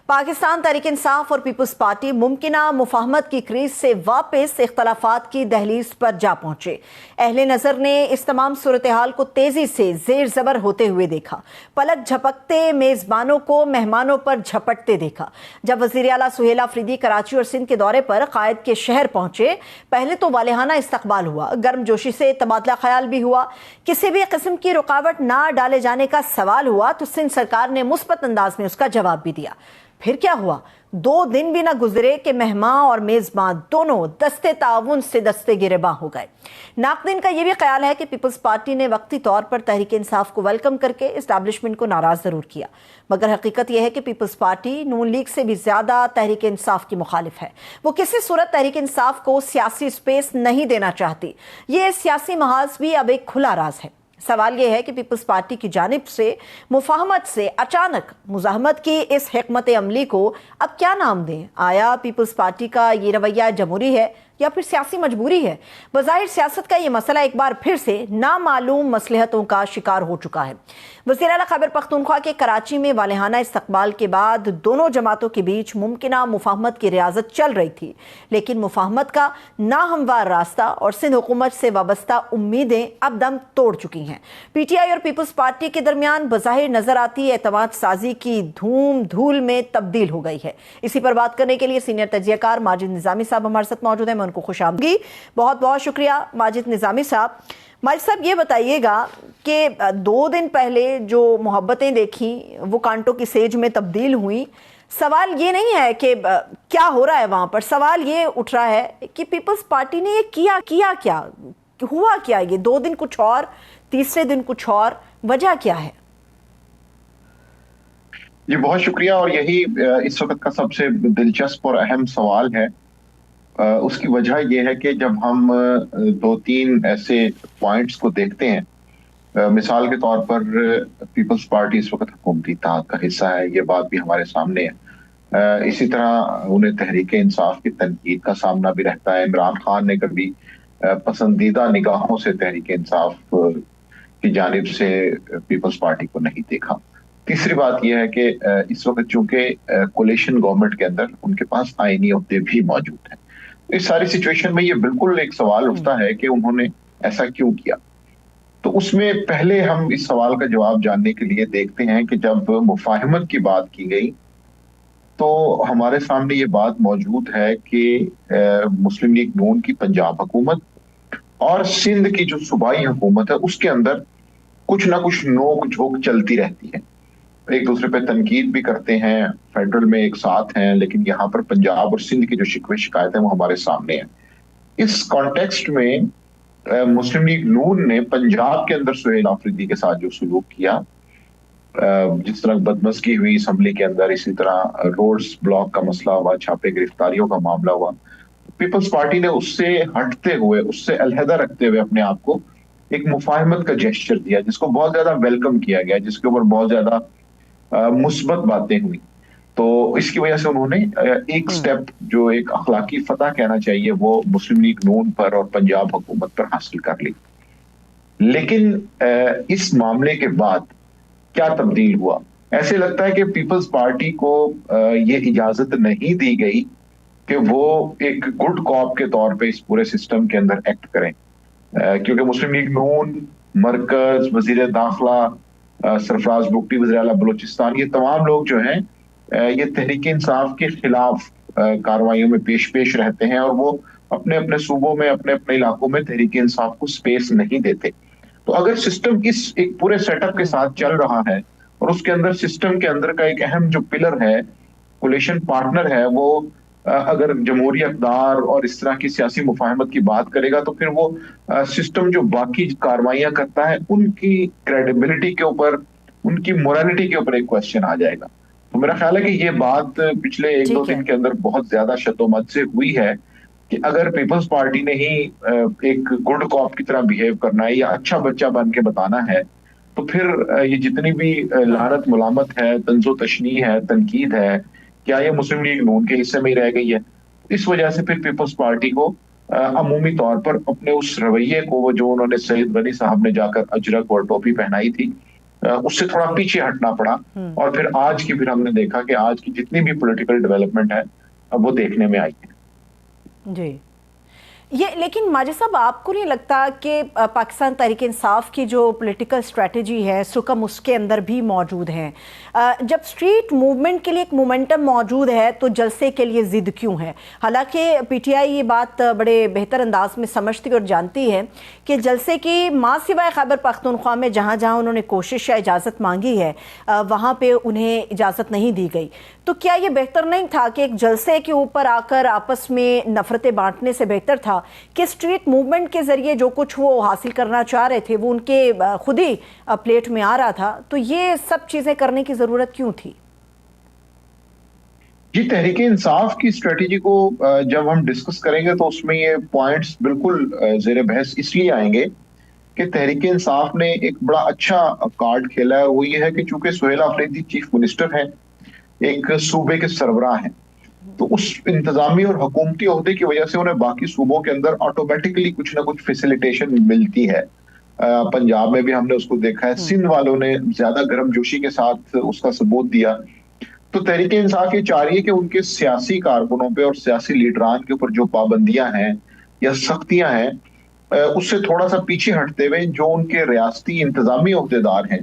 پاکستان تحریک انصاف اور پیپلز پارٹی ممکنہ مفاہمت کی کریز سے واپس اختلافات کی دہلیز پر جا پہنچے. اہل نظر نے اس تمام صورتحال کو تیزی سے زیر زبر ہوتے ہوئے دیکھا. پلک جھپکتے میزبانوں کو مہمانوں پر جھپٹتے دیکھا. جب وزیر اعلیٰ سہیل آفریدی کراچی اور سندھ کے دورے پر قائد کے شہر پہنچے, پہلے تو والہانہ استقبال ہوا, گرم جوشی سے تبادلہ خیال بھی ہوا, کسی بھی قسم کی رکاوٹ نہ ڈالے جانے کا سوال ہوا تو سندھ سرکار نے مثبت انداز میں اس کا جواب بھی دیا. پھر کیا ہوا؟ 2 دن بھی نہ گزرے کہ مہمان اور میزبان دونوں دستے تعاون سے دستے گریباں ہو گئے. ناقدین کا یہ بھی خیال ہے کہ پیپلز پارٹی نے وقتی طور پر تحریک انصاف کو ویلکم کر کے اسٹیبلشمنٹ کو ناراض ضرور کیا, مگر حقیقت یہ ہے کہ پیپلز پارٹی نون لیگ سے بھی زیادہ تحریک انصاف کی مخالف ہے. وہ کسی صورت تحریک انصاف کو سیاسی سپیس نہیں دینا چاہتی. یہ سیاسی محاذ بھی اب ایک کھلا راز ہے. سوال یہ ہے کہ پیپلز پارٹی کی جانب سے مفاہمت سے اچانک مزاحمت کی اس حکمت عملی کو اب کیا نام دیں؟ آیا پیپلز پارٹی کا یہ رویہ جمہوری ہے یا پھر سیاسی مجبوری ہے؟ بظاہر سیاست کا یہ مسئلہ ایک بار پھر سے نامعلوم مصلحتوں کا شکار ہو چکا ہے. وزیر اعلیٰ خیبر پختونخوا کے کراچی میں والہانہ استقبال کے بعد دونوں جماعتوں کے بیچ ممکنہ مفاہمت کی ریاضت چل رہی تھی, لیکن مفاہمت کا ناہموار راستہ اور سندھ حکومت سے وابستہ امیدیں اب دم توڑ چکی ہیں. پی ٹی آئی اور پیپلز پارٹی کے درمیان بظاہر نظر آتی اعتماد سازی کی دھوم دھول میں تبدیل ہو گئی ہے. اسی پر بات کرنے کے لیے سینئر تجزیہ کار ماجد نظامی صاحب ہمارے ساتھ موجود ہیں. میں ان کو خوش آمدید. بہت بہت شکریہ ماجد نظامی صاحب. ماجد صاحب یہ بتائیے گا کہ 2 دن پہلے جو محبتیں دیکھیں وہ کانٹوں کی سیج میں تبدیل ہوئیں. سوال یہ نہیں ہے کہ کیا ہو رہا ہے وہاں پر, سوال یہ اٹھ رہا ہے کہ پیپلز پارٹی نے یہ کیا ہوا کیا؟ یہ 2 دن کچھ اور, تیسرے دن کچھ اور, وجہ کیا ہے؟ جی بہت شکریہ. اور یہی اس وقت کا سب سے دلچسپ اور اہم سوال ہے. اس کی وجہ یہ ہے کہ جب ہم 2-3 ایسے پوائنٹس کو دیکھتے ہیں, مثال کے طور پر پیپلز پارٹی اس وقت حکومتی اتحاد کا حصہ ہے, یہ بات بھی ہمارے سامنے ہے. اسی طرح انہیں تحریک انصاف کی تنقید کا سامنا بھی رہتا ہے. عمران خان نے کبھی پسندیدہ نگاہوں سے تحریک انصاف کی جانب سے پیپلز پارٹی کو نہیں دیکھا. تیسری بات یہ ہے کہ اس وقت چونکہ کولیشن گورنمنٹ کے اندر ان کے پاس آئینی عہدے بھی موجود ہیں, اس ساری سچویشن میں یہ بالکل ایک سوال اٹھتا ہے کہ انہوں نے ایسا کیوں کیا. تو اس میں پہلے ہم اس سوال کا جواب جاننے کے لیے دیکھتے ہیں کہ جب مفاہمت کی بات کی گئی تو ہمارے سامنے یہ بات موجود ہے کہ مسلم لیگ نون کی پنجاب حکومت اور سندھ کی جو صوبائی حکومت ہے اس کے اندر کچھ نہ کچھ نوک جھوک چلتی رہتی ہے. एक दूसरे पे तनकीद भी करते हैं, फेडरल में एक साथ हैं, लेकिन यहाँ पर पंजाब और सिंध की जो शिकवे शिकायत है वो हमारे सामने है। इस कॉन्टेक्स्ट में मुस्लिम लीग नून ने पंजाब के अंदर सुहेल आफरीदी के साथ जो सलूक किया, जिस तरह बदमज़गी हुई असम्बली के अंदर, इसी तरह रोड्स ब्लॉक का मसला हुआ, छापे गिरफ्तारियों का मामला हुआ, पीपल्स पार्टी ने उससे हटते हुए, उससे अलहदा रखते हुए अपने आप को एक मुफाहमत का जेस्चर दिया, जिसको बहुत ज्यादा वेलकम किया गया, जिसके ऊपर बहुत ज्यादा मुस्बत बातें हुई। तो इसकी वजह से उन्होंने एक स्टेप, जो एक अखलाकी फतह कहना चाहिए, वो मुस्लिम लीग नून पर और पंजाब हुकूमत पर हासिल कर ली। लेकिन इस मामले के बाद क्या तब्दील हुआ? ऐसे लगता है कि पीपल्स पार्टी को ये इजाजत नहीं दी गई कि वो एक गुड कॉप के तौर पे इस पूरे सिस्टम के अंदर एक्ट करें, क्योंकि मुस्लिम लीग नून, मरकज, वजीर दाखिला सरफराज बुगटी, वज़ीर आला बलूचिस्तान, ये तमाम लोग जो हैं ये तहरीक इंसाफ के खिलाफ कार्रवाइयों में पेश रहते हैं, और वो अपने अपने सूबों में, अपने अपने इलाकों में तहरीक इंसाफ को स्पेस नहीं देते। तो अगर सिस्टम इस एक पूरे सेटअप के साथ चल रहा है, और उसके अंदर सिस्टम के अंदर का एक अहम जो पिलर है, कोलिशन पार्टनर है, वो अगर जमहूरी अक़दार और इस तरह की सियासी मुफाहमत की बात करेगा, तो फिर वो सिस्टम जो बाकी कार्रवाइयां करता है उनकी क्रेडिबिलिटी के ऊपर, उनकी मोरालिटी के ऊपर एक क्वेश्चन आ जाएगा। तो मेरा ख्याल है कि ये बात पिछले एक दो दिन के अंदर बहुत ज्यादा शतोमत से हुई है कि अगर पीपल्स पार्टी ने ही एक गुड कॉप की तरह बिहेव करना है या अच्छा बच्चा बन के बताना है, तो फिर ये जितनी भी लानत मुलामत है, तंजो तशनी है, तनकीद है, क्या ये मुस्लिम लीग नून के हिस्से में ही रह गई है? इस वजह से फिर पीपल्स पार्टी को अमूमी तौर पर अपने उस रवैये को, वो जो उन्होंने सईद गनी साहब ने जाकर अजरक और टोपी पहनाई थी, उससे थोड़ा पीछे हटना पड़ा। और फिर आज की फिर हमने देखा कि आज की जितनी भी पॉलिटिकल डेवलपमेंट है, अब वो देखने में आई है। जी, ये लेकिन माजिद साहब, आपको नहीं लगता कि पाकिस्तान तहरीक इंसाफ की जो पॉलिटिकल स्ट्रेटजी है, सुकम उसके अंदर भी मौजूद है? जब स्ट्रीट मूवमेंट के लिए एक मोमेंटम मौजूद है, तो जलसे के लिए ज़िद क्यों है? हालांकि पीटीआई ये बात बड़े बेहतर अंदाज में समझती और जानती है कि जलसे की माँ सिवाय खैबर पख्तूनख्वा में जहाँ जहाँ उन्होंने कोशिश या इजाज़त मांगी है, वहाँ पे उन्हें इजाज़त नहीं दी गई। तो क्या ये बेहतर नहीं था कि एक जलसे के ऊपर आकर आपस में नफरतें बांटने से बेहतर था कि स्ट्रीट मूवमेंट के जरिए जो कुछ वो हासिल करना चाह रहे थे वो उनके खुद ही प्लेट में आ रहा था? तो ये सब चीजें करने की जरूरत क्यों थी? जी, तहरीक इंसाफ की स्ट्रेटेजी को जब हम डिस्कस करेंगे तो उसमें ये पॉइंट्स बिल्कुल ज़ेर बहस इसलिए आएंगे कि तहरीक इंसाफ ने एक बड़ा अच्छा कार्ड खेला है। वो ये है कि चूंकि सुहेल आफरीदी चीफ मिनिस्टर है, एक सूबे के सरबराह हैं, तो उस इंतजामी और हुकूमती ओहदे की वजह से उन्हें बाकी सूबों के अंदर ऑटोमेटिकली कुछ ना कुछ फैसिलिटेशन मिलती है। पंजाब में भी हमने उसको देखा है, सिंध वालों ने ज्यादा गर्मजोशी के साथ उसका सबूत दिया। तो तहरीक इंसाफ ये चाह रही है कि उनके सियासी कारकुनों पे और सियासी लीडरान के ऊपर जो पाबंदियां हैं या सख्तियां हैं, उससे थोड़ा सा पीछे हटते हुए जो उनके रियासती इंतजामी ओहदेदार हैं,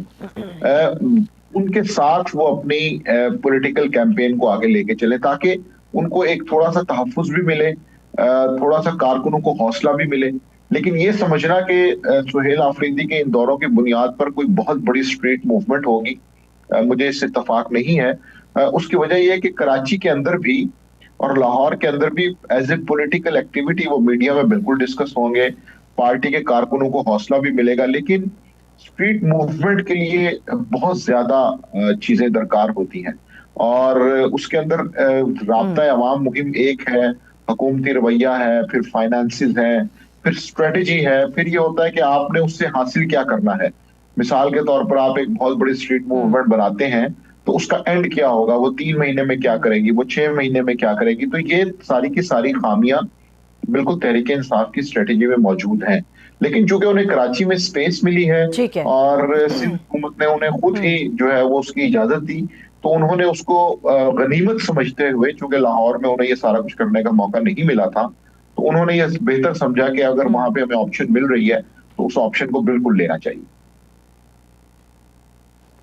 उनके साथ वो अपनी पॉलिटिकल कैंपेन को आगे लेके चले, ताकि उनको एक थोड़ा सा तहफ्फुज भी मिले, थोड़ा सा कारकुनों को हौसला भी मिले। लेकिन ये समझना कि सुहेल आफरीदी के इन दौरों की बुनियाद पर कोई बहुत बड़ी स्ट्रीट मूवमेंट होगी, मुझे इससे इत्तफाक नहीं है। उसकी वजह यह है कि कराची के अंदर भी और लाहौर के अंदर भी एज ए पॉलिटिकल एक्टिविटी वो मीडिया में बिल्कुल डिस्कस होंगे, पार्टी के कारकुनों को हौसला भी मिलेगा, लेकिन स्ट्रीट मूवमेंट के लिए बहुत ज्यादा चीजें दरकार होती हैं। और उसके अंदर राब्ता अवाम मुहिम एक है, हुकूमती रवैया है, फिर फाइनेंसेस है, फिर स्ट्रेटेजी है, फिर ये होता है कि आपने उससे हासिल क्या करना है। मिसाल के तौर पर आप एक बहुत बड़ी स्ट्रीट मूवमेंट बनाते हैं, तो उसका एंड क्या होगा, वो 3 महीने में क्या करेगी, वो 6 महीने में क्या करेगी। तो ये सारी की सारी खामियां बिल्कुल तहरीक इंसाफ की स्ट्रेटेजी में मौजूद हैं। लेकिन चूंकि उन्हें कराची में स्पेस मिली है और सिंध हुकूमत ने उन्हें खुद ही जो है वो उसकी इजाजत दी, तो उन्होंने उसको गनीमत समझते हुए, चूंकि लाहौर में उन्हें ये सारा कुछ करने का मौका नहीं मिला था, तो उन्होंने ये बेहतर समझा कि अगर वहां पे हमें ऑप्शन मिल रही है तो उस ऑप्शन को बिल्कुल लेना चाहिए।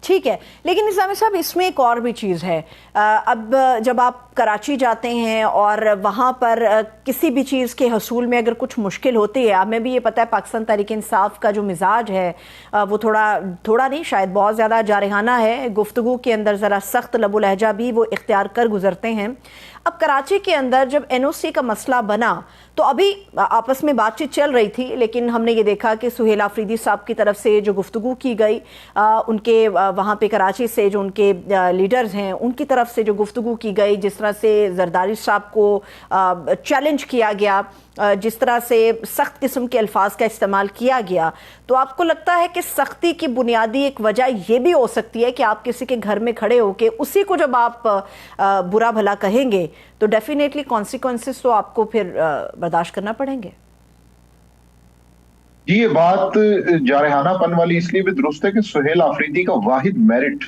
ٹھیک ہے، لیکن نظامی صاحب اس میں ایک اور بھی چیز ہے، اب جب آپ کراچی جاتے ہیں اور وہاں پر کسی بھی چیز کے حصول میں اگر کچھ مشکل ہوتی ہے، ہمیں بھی یہ پتہ ہے پاکستان تحریک انصاف کا جو مزاج ہے وہ تھوڑا نہیں شاید بہت زیادہ جارحانہ ہے، گفتگو کے اندر ذرا سخت لب و لہجہ بھی وہ اختیار کر گزرتے ہیں۔ اب کراچی کے اندر جب این او سی کا مسئلہ بنا تو ابھی آپس میں بات چیت چل رہی تھی، لیکن ہم نے یہ دیکھا کہ سہیل آفریدی صاحب کی طرف سے جو گفتگو کی گئی، ان کے وہاں پہ کراچی سے جو ان کے لیڈرز ہیں ان کی طرف سے جو گفتگو کی گئی، جس طرح سے زرداری صاحب کو چیلنج کیا گیا، جس طرح سے سخت قسم کے الفاظ کا استعمال کیا گیا، تو آپ کو لگتا ہے کہ سختی کی بنیادی ایک وجہ یہ بھی ہو سکتی ہے کہ آپ کسی کے گھر میں کھڑے ہو کے اسی کو جب آپ برا بھلا کہیں گے تو ڈیفینیٹلی کانسیکوینسز تو آپ کو پھر برداشت کرنا پڑیں گے؟ جی، یہ بات جارحانہ پن والی اس لیے بھی درست ہے کہ سہیل آفریدی کا واحد میرٹ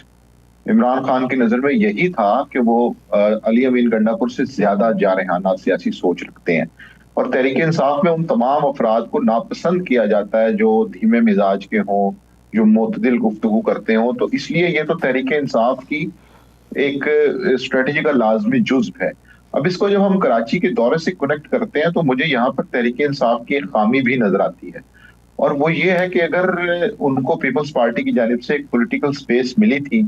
عمران خان کی نظر میں یہی تھا کہ وہ علی امین گنڈاپور سے زیادہ جارحانہ سیاسی سوچ رکھتے ہیں، اور تحریک انصاف میں ان تمام افراد کو ناپسند کیا جاتا ہے جو دھیمے مزاج کے ہوں، جو معتدل گفتگو کرتے ہوں، تو اس لیے یہ تو تحریک انصاف کی ایک اسٹریٹجی کا لازمی جزو ہے۔ اب اس کو جب ہم کراچی کے دورے سے کنیکٹ کرتے ہیں تو مجھے یہاں پر تحریک انصاف کی ایک خامی بھی نظر آتی ہے، اور وہ یہ ہے کہ اگر ان کو پیپلز پارٹی کی جانب سے ایک پولیٹیکل سپیس ملی تھی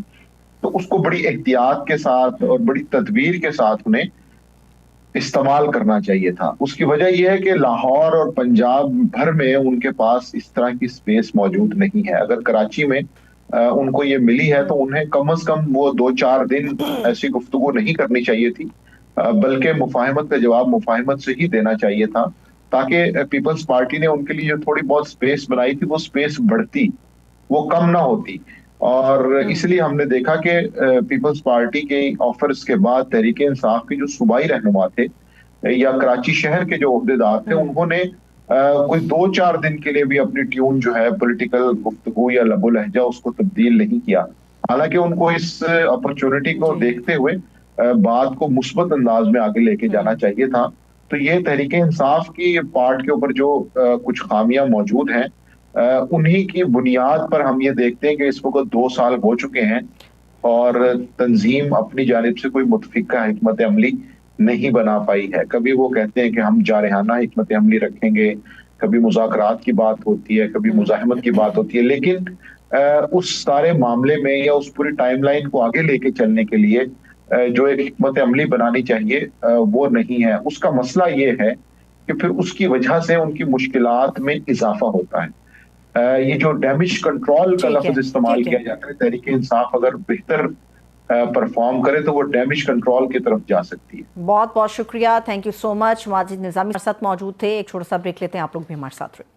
تو اس کو بڑی احتیاط کے ساتھ اور بڑی تدبیر کے ساتھ انہیں استعمال کرنا چاہیے تھا۔ اس کی وجہ یہ ہے کہ لاہور اور پنجاب بھر میں ان کے پاس اس طرح کی سپیس موجود نہیں ہے۔ اگر کراچی میں ان کو یہ ملی ہے تو انہیں کم از کم وہ 2-4 دن ایسی گفتگو نہیں کرنی چاہیے تھی، بلکہ مفاہمت کا جواب مفاہمت سے ہی دینا چاہیے تھا، تاکہ پیپلز پارٹی نے ان کے لیے جو تھوڑی بہت سپیس بنائی تھی وہ سپیس بڑھتی، وہ کم نہ ہوتی۔ اور اس لیے ہم نے دیکھا کہ پیپلز پارٹی کے آفرز کے بعد تحریک انصاف کے جو صوبائی رہنما تھے یا کراچی شہر کے جو عہدیدار تھے، انہوں نے کوئی 2-4 دن کے لیے بھی اپنی ٹیون جو ہے پولیٹیکل گفتگو یا لب و لہجہ اس کو تبدیل نہیں کیا، حالانکہ ان کو اس اپرچونٹی کو دیکھتے ہوئے بات کو مثبت انداز میں آگے لے کے جانا چاہیے تھا۔ تو یہ تحریک انصاف کی پارٹ کے اوپر جو کچھ خامیاں موجود ہیں، انہی کی بنیاد پر ہم یہ دیکھتے ہیں کہ اس وقت 2 سال ہو چکے ہیں اور تنظیم اپنی جانب سے کوئی متفقہ حکمت عملی نہیں بنا پائی ہے۔ کبھی وہ کہتے ہیں کہ ہم جارحانہ حکمت عملی رکھیں گے، کبھی مذاکرات کی بات ہوتی ہے، کبھی مزاحمت کی بات ہوتی ہے، لیکن اس سارے معاملے میں یا اس پوری ٹائم لائن کو آگے لے کے چلنے کے لیے جو ایک حکمت عملی بنانی چاہیے وہ نہیں ہے۔ اس کا مسئلہ یہ ہے کہ پھر اس کی وجہ سے ان کی مشکلات میں اضافہ ہوتا ہے۔ یہ جو ڈیمیج کنٹرول کا لفظ استعمال کیا جاتا ہے، تحریک انصاف اگر بہتر پرفارم کرے تو وہ ڈیمیج کنٹرول کی طرف جا سکتی ہے۔ بہت بہت شکریہ، تھینک یو سو مچ۔ ماجد نظامی ہمارے ساتھ موجود تھے، ایک چھوٹا سا بریک لیتے ہیں، آپ لوگ بھی ہمارے ساتھ رہیں۔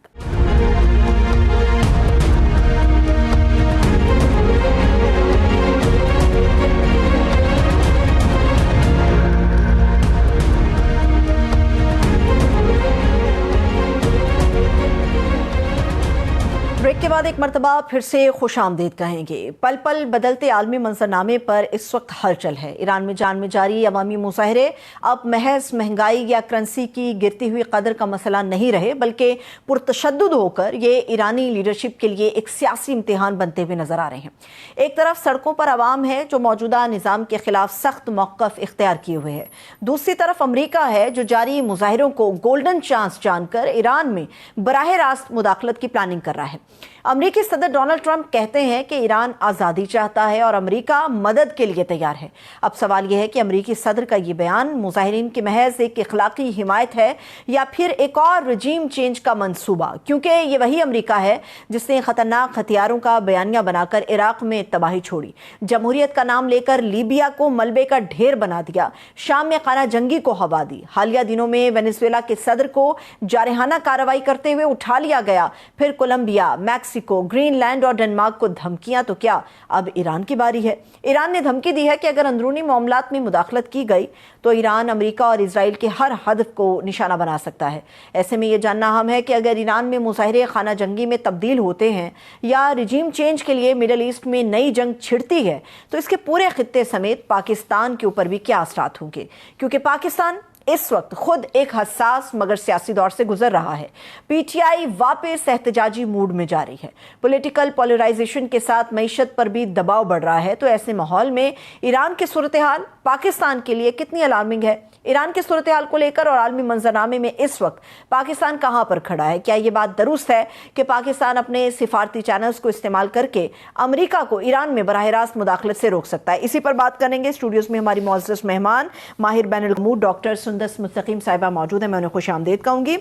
بریک کے بعد ایک مرتبہ پھر سے خوش آمدید کہیں گے۔ پل پل بدلتے عالمی منظرنامے پر اس وقت ہلچل ہے۔ ایران میں جان میں جاری عوامی مظاہرے اب محض مہنگائی یا کرنسی کی گرتی ہوئی قدر کا مسئلہ نہیں رہے، بلکہ پرتشدد ہو کر یہ ایرانی لیڈرشپ کے لیے ایک سیاسی امتحان بنتے ہوئے نظر آ رہے ہیں۔ ایک طرف سڑکوں پر عوام ہے جو موجودہ نظام کے خلاف سخت موقف اختیار کیے ہوئے ہے، دوسری طرف امریکہ ہے جو جاری مظاہروں کو گولڈن چانس جان کر ایران میں براہ راست مداخلت کی پلاننگ کر رہا ہے۔ امریکی صدر ڈونلڈ ٹرمپ کہتے ہیں کہ ایران آزادی چاہتا ہے اور امریکہ مدد کے لیے تیار ہے۔ اب سوال یہ ہے کہ امریکی صدر کا یہ بیان مظاہرین کی محض ایک اخلاقی حمایت ہے یا پھر ایک اور رجیم چینج کا منصوبہ، کیونکہ یہ وہی امریکہ ہے جس نے خطرناک ہتھیاروں کا بیانیہ بنا کر عراق میں تباہی چھوڑی، جمہوریت کا نام لے کر لیبیا کو ملبے کا ڈھیر بنا دیا، شام میں خانہ جنگی کو ہوا دی، حالیہ دنوں میں وینزویلا کے صدر کو جارحانہ کارروائی کرتے ہوئے اٹھا لیا گیا، پھر کولمبیا، میکسیکو، گرین لینڈ اور ڈنمارک کو دھمکیاں، تو کیا اب ایران کی باری ہے؟ ایران نے دھمکی دی ہے کہ اگر اندرونی معاملات میں مداخلت کی گئی تو ایران امریکہ اور اسرائیل کے ہر ہدف کو نشانہ بنا سکتا ہے۔ ایسے میں یہ جاننا اہم ہے کہ اگر ایران میں مظاہرے خانہ جنگی میں تبدیل ہوتے ہیں یا رجیم چینج کے لیے مڈل ایسٹ میں نئی جنگ چھڑتی ہے تو اس کے پورے خطے سمیت پاکستان کے اوپر بھی کیا اثرات ہوں گے، کیونکہ پاکستان इस वक्त खुद एक हसास मगर सियासी दौर से गुजर रहा है। पीटीआई वापस एहतजाजी मूड में जा रही है। पॉलिटिकल पोलराइजेशन के साथ मईशत पर भी दबाव बढ़ रहा है। तो ऐसे माहौल में ईरान की सूरत हाल पाकिस्तान के लिए कितनी अलार्मिंग है? ईरान की सूरत हाल को लेकर और आलमी मंजरनामे में इस वक्त पाकिस्तान कहां पर खड़ा है? क्या ये बात दुरुस्त है कि पाकिस्तान अपने सिफारती चैनल्स को इस्तेमाल करके अमेरिका को ईरान में बराह रास्त मुदाखलत से रोक सकता है? इसी पर बात करेंगे। स्टूडियोज में हमारी मोअज़्ज़ज़ मेहमान माहिर बैनुल-गमूद डॉक्टर सुंदस मुस्तकीम साहिबा मौजूद है। मैं उन्हें खुश आमदीद कहूँगी।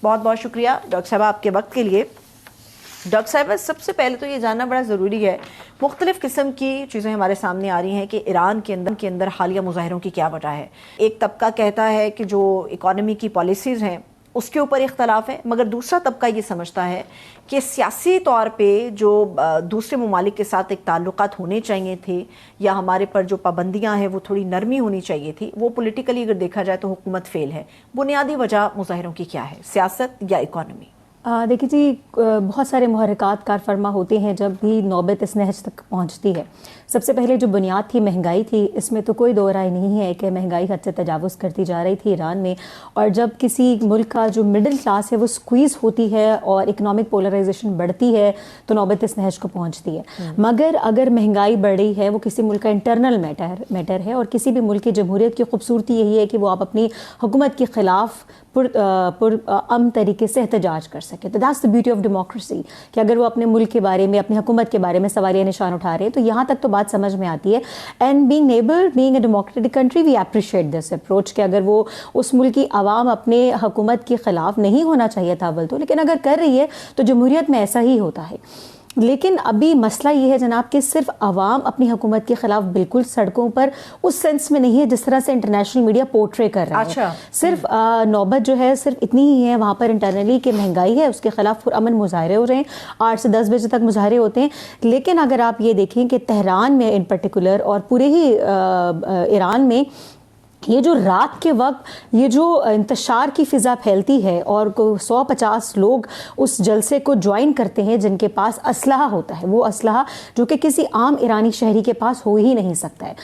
बहुत बहुत शुक्रिया डॉक्टर साहब आपके वक्त के लिए। डॉक्टर साहब, सबसे पहले तो ये जानना बड़ा ज़रूरी है, मुख्तलिफ़ किस्म की चीज़ें हमारे सामने आ रही हैं कि ईरान के अंदर हालिया मुजाहिरों की क्या वजह है। एक तबका कहता है कि जो इकॉनमी की पॉलिसीज़ हैं उसके ऊपर इख्तलाफ है, मगर दूसरा तबका ये समझता है कि सियासी तौर पे जो दूसरे ममालिक के साथ एक ताल्लुकात होने चाहिए थे या हमारे पर जो पाबंदियां हैं वो थोड़ी नरमी होनी चाहिए थी, वो पॉलिटिकली अगर देखा जाए तो हुकूमत फेल है। बुनियादी वजह मुजाहिरों की क्या है, सियासत या इकॉनमी? देखिए जी, बहुत सारे मुहर्रिकात कार फरमा होते हैं जब भी नौबत इस नहज तक पहुंचती है। सबसे पहले जो बुनियाद थी महंगाई थी, इसमें तो कोई दो राय नहीं है कि महंगाई हद से तजावुज़ करती जा रही थी ईरान में। और जब किसी मुल्क का जो मिडिल क्लास है वो स्क्वीज़ होती है और इकनॉमिक पोलराइजेशन बढ़ती है तो नौबत इस नहज को पहुंचती है। मगर अगर महंगाई बढ़ रही है, वो किसी मुल्क का इंटरनल मैटर है और किसी भी मुल्क की जमहूरियत की खूबसूरती यही है कि वो आप अपनी हुकूमत के ख़िलाफ़ अमन तरीके से एहतजाज कर सके। तो that's the beauty of democracy कि अगर वो अपने मुल्क के बारे में, अपनी हुकूमत के बारे में सवालिया निशान उठा रहे हैं तो यहाँ तक तो बात समझ में आती है। And being a democratic country we appreciate this approach कि अगर वो उस मुल्क की आवाम अपने हुकूमत के ख़िलाफ़ नहीं होना चाहिए था अव्वल तो, लेकिन अगर कर रही है तो जमहूरियत में ऐसा ही होता है। लेकिन अभी मसला ये है जनाब कि सिर्फ अवाम अपनी हुकूमत के खिलाफ बिल्कुल सड़कों पर उस सेंस में नहीं है जिस तरह से इंटरनेशनल मीडिया पोर्ट्रे कर रहा है। सिर्फ नौबत जो है सिर्फ इतनी ही है वहाँ पर इंटरनली कि महंगाई है, उसके खिलाफ पुरअमन मुजाहरे हो रहे हैं, 8 से 10 बजे तक मुजाहरे होते हैं। लेकिन अगर आप ये देखें कि तेहरान में इन पर्टिकुलर और पूरे ही ईरान में ये जो रात के वक्त ये जो इंतशार की फ़िज़ा फैलती है और 150 लोग उस जलसे को ज्वाइन करते हैं जिनके पास असलहा होता है, वो असलहा जो कि किसी आम ईरानी शहरी के पास हो ही नहीं सकता है।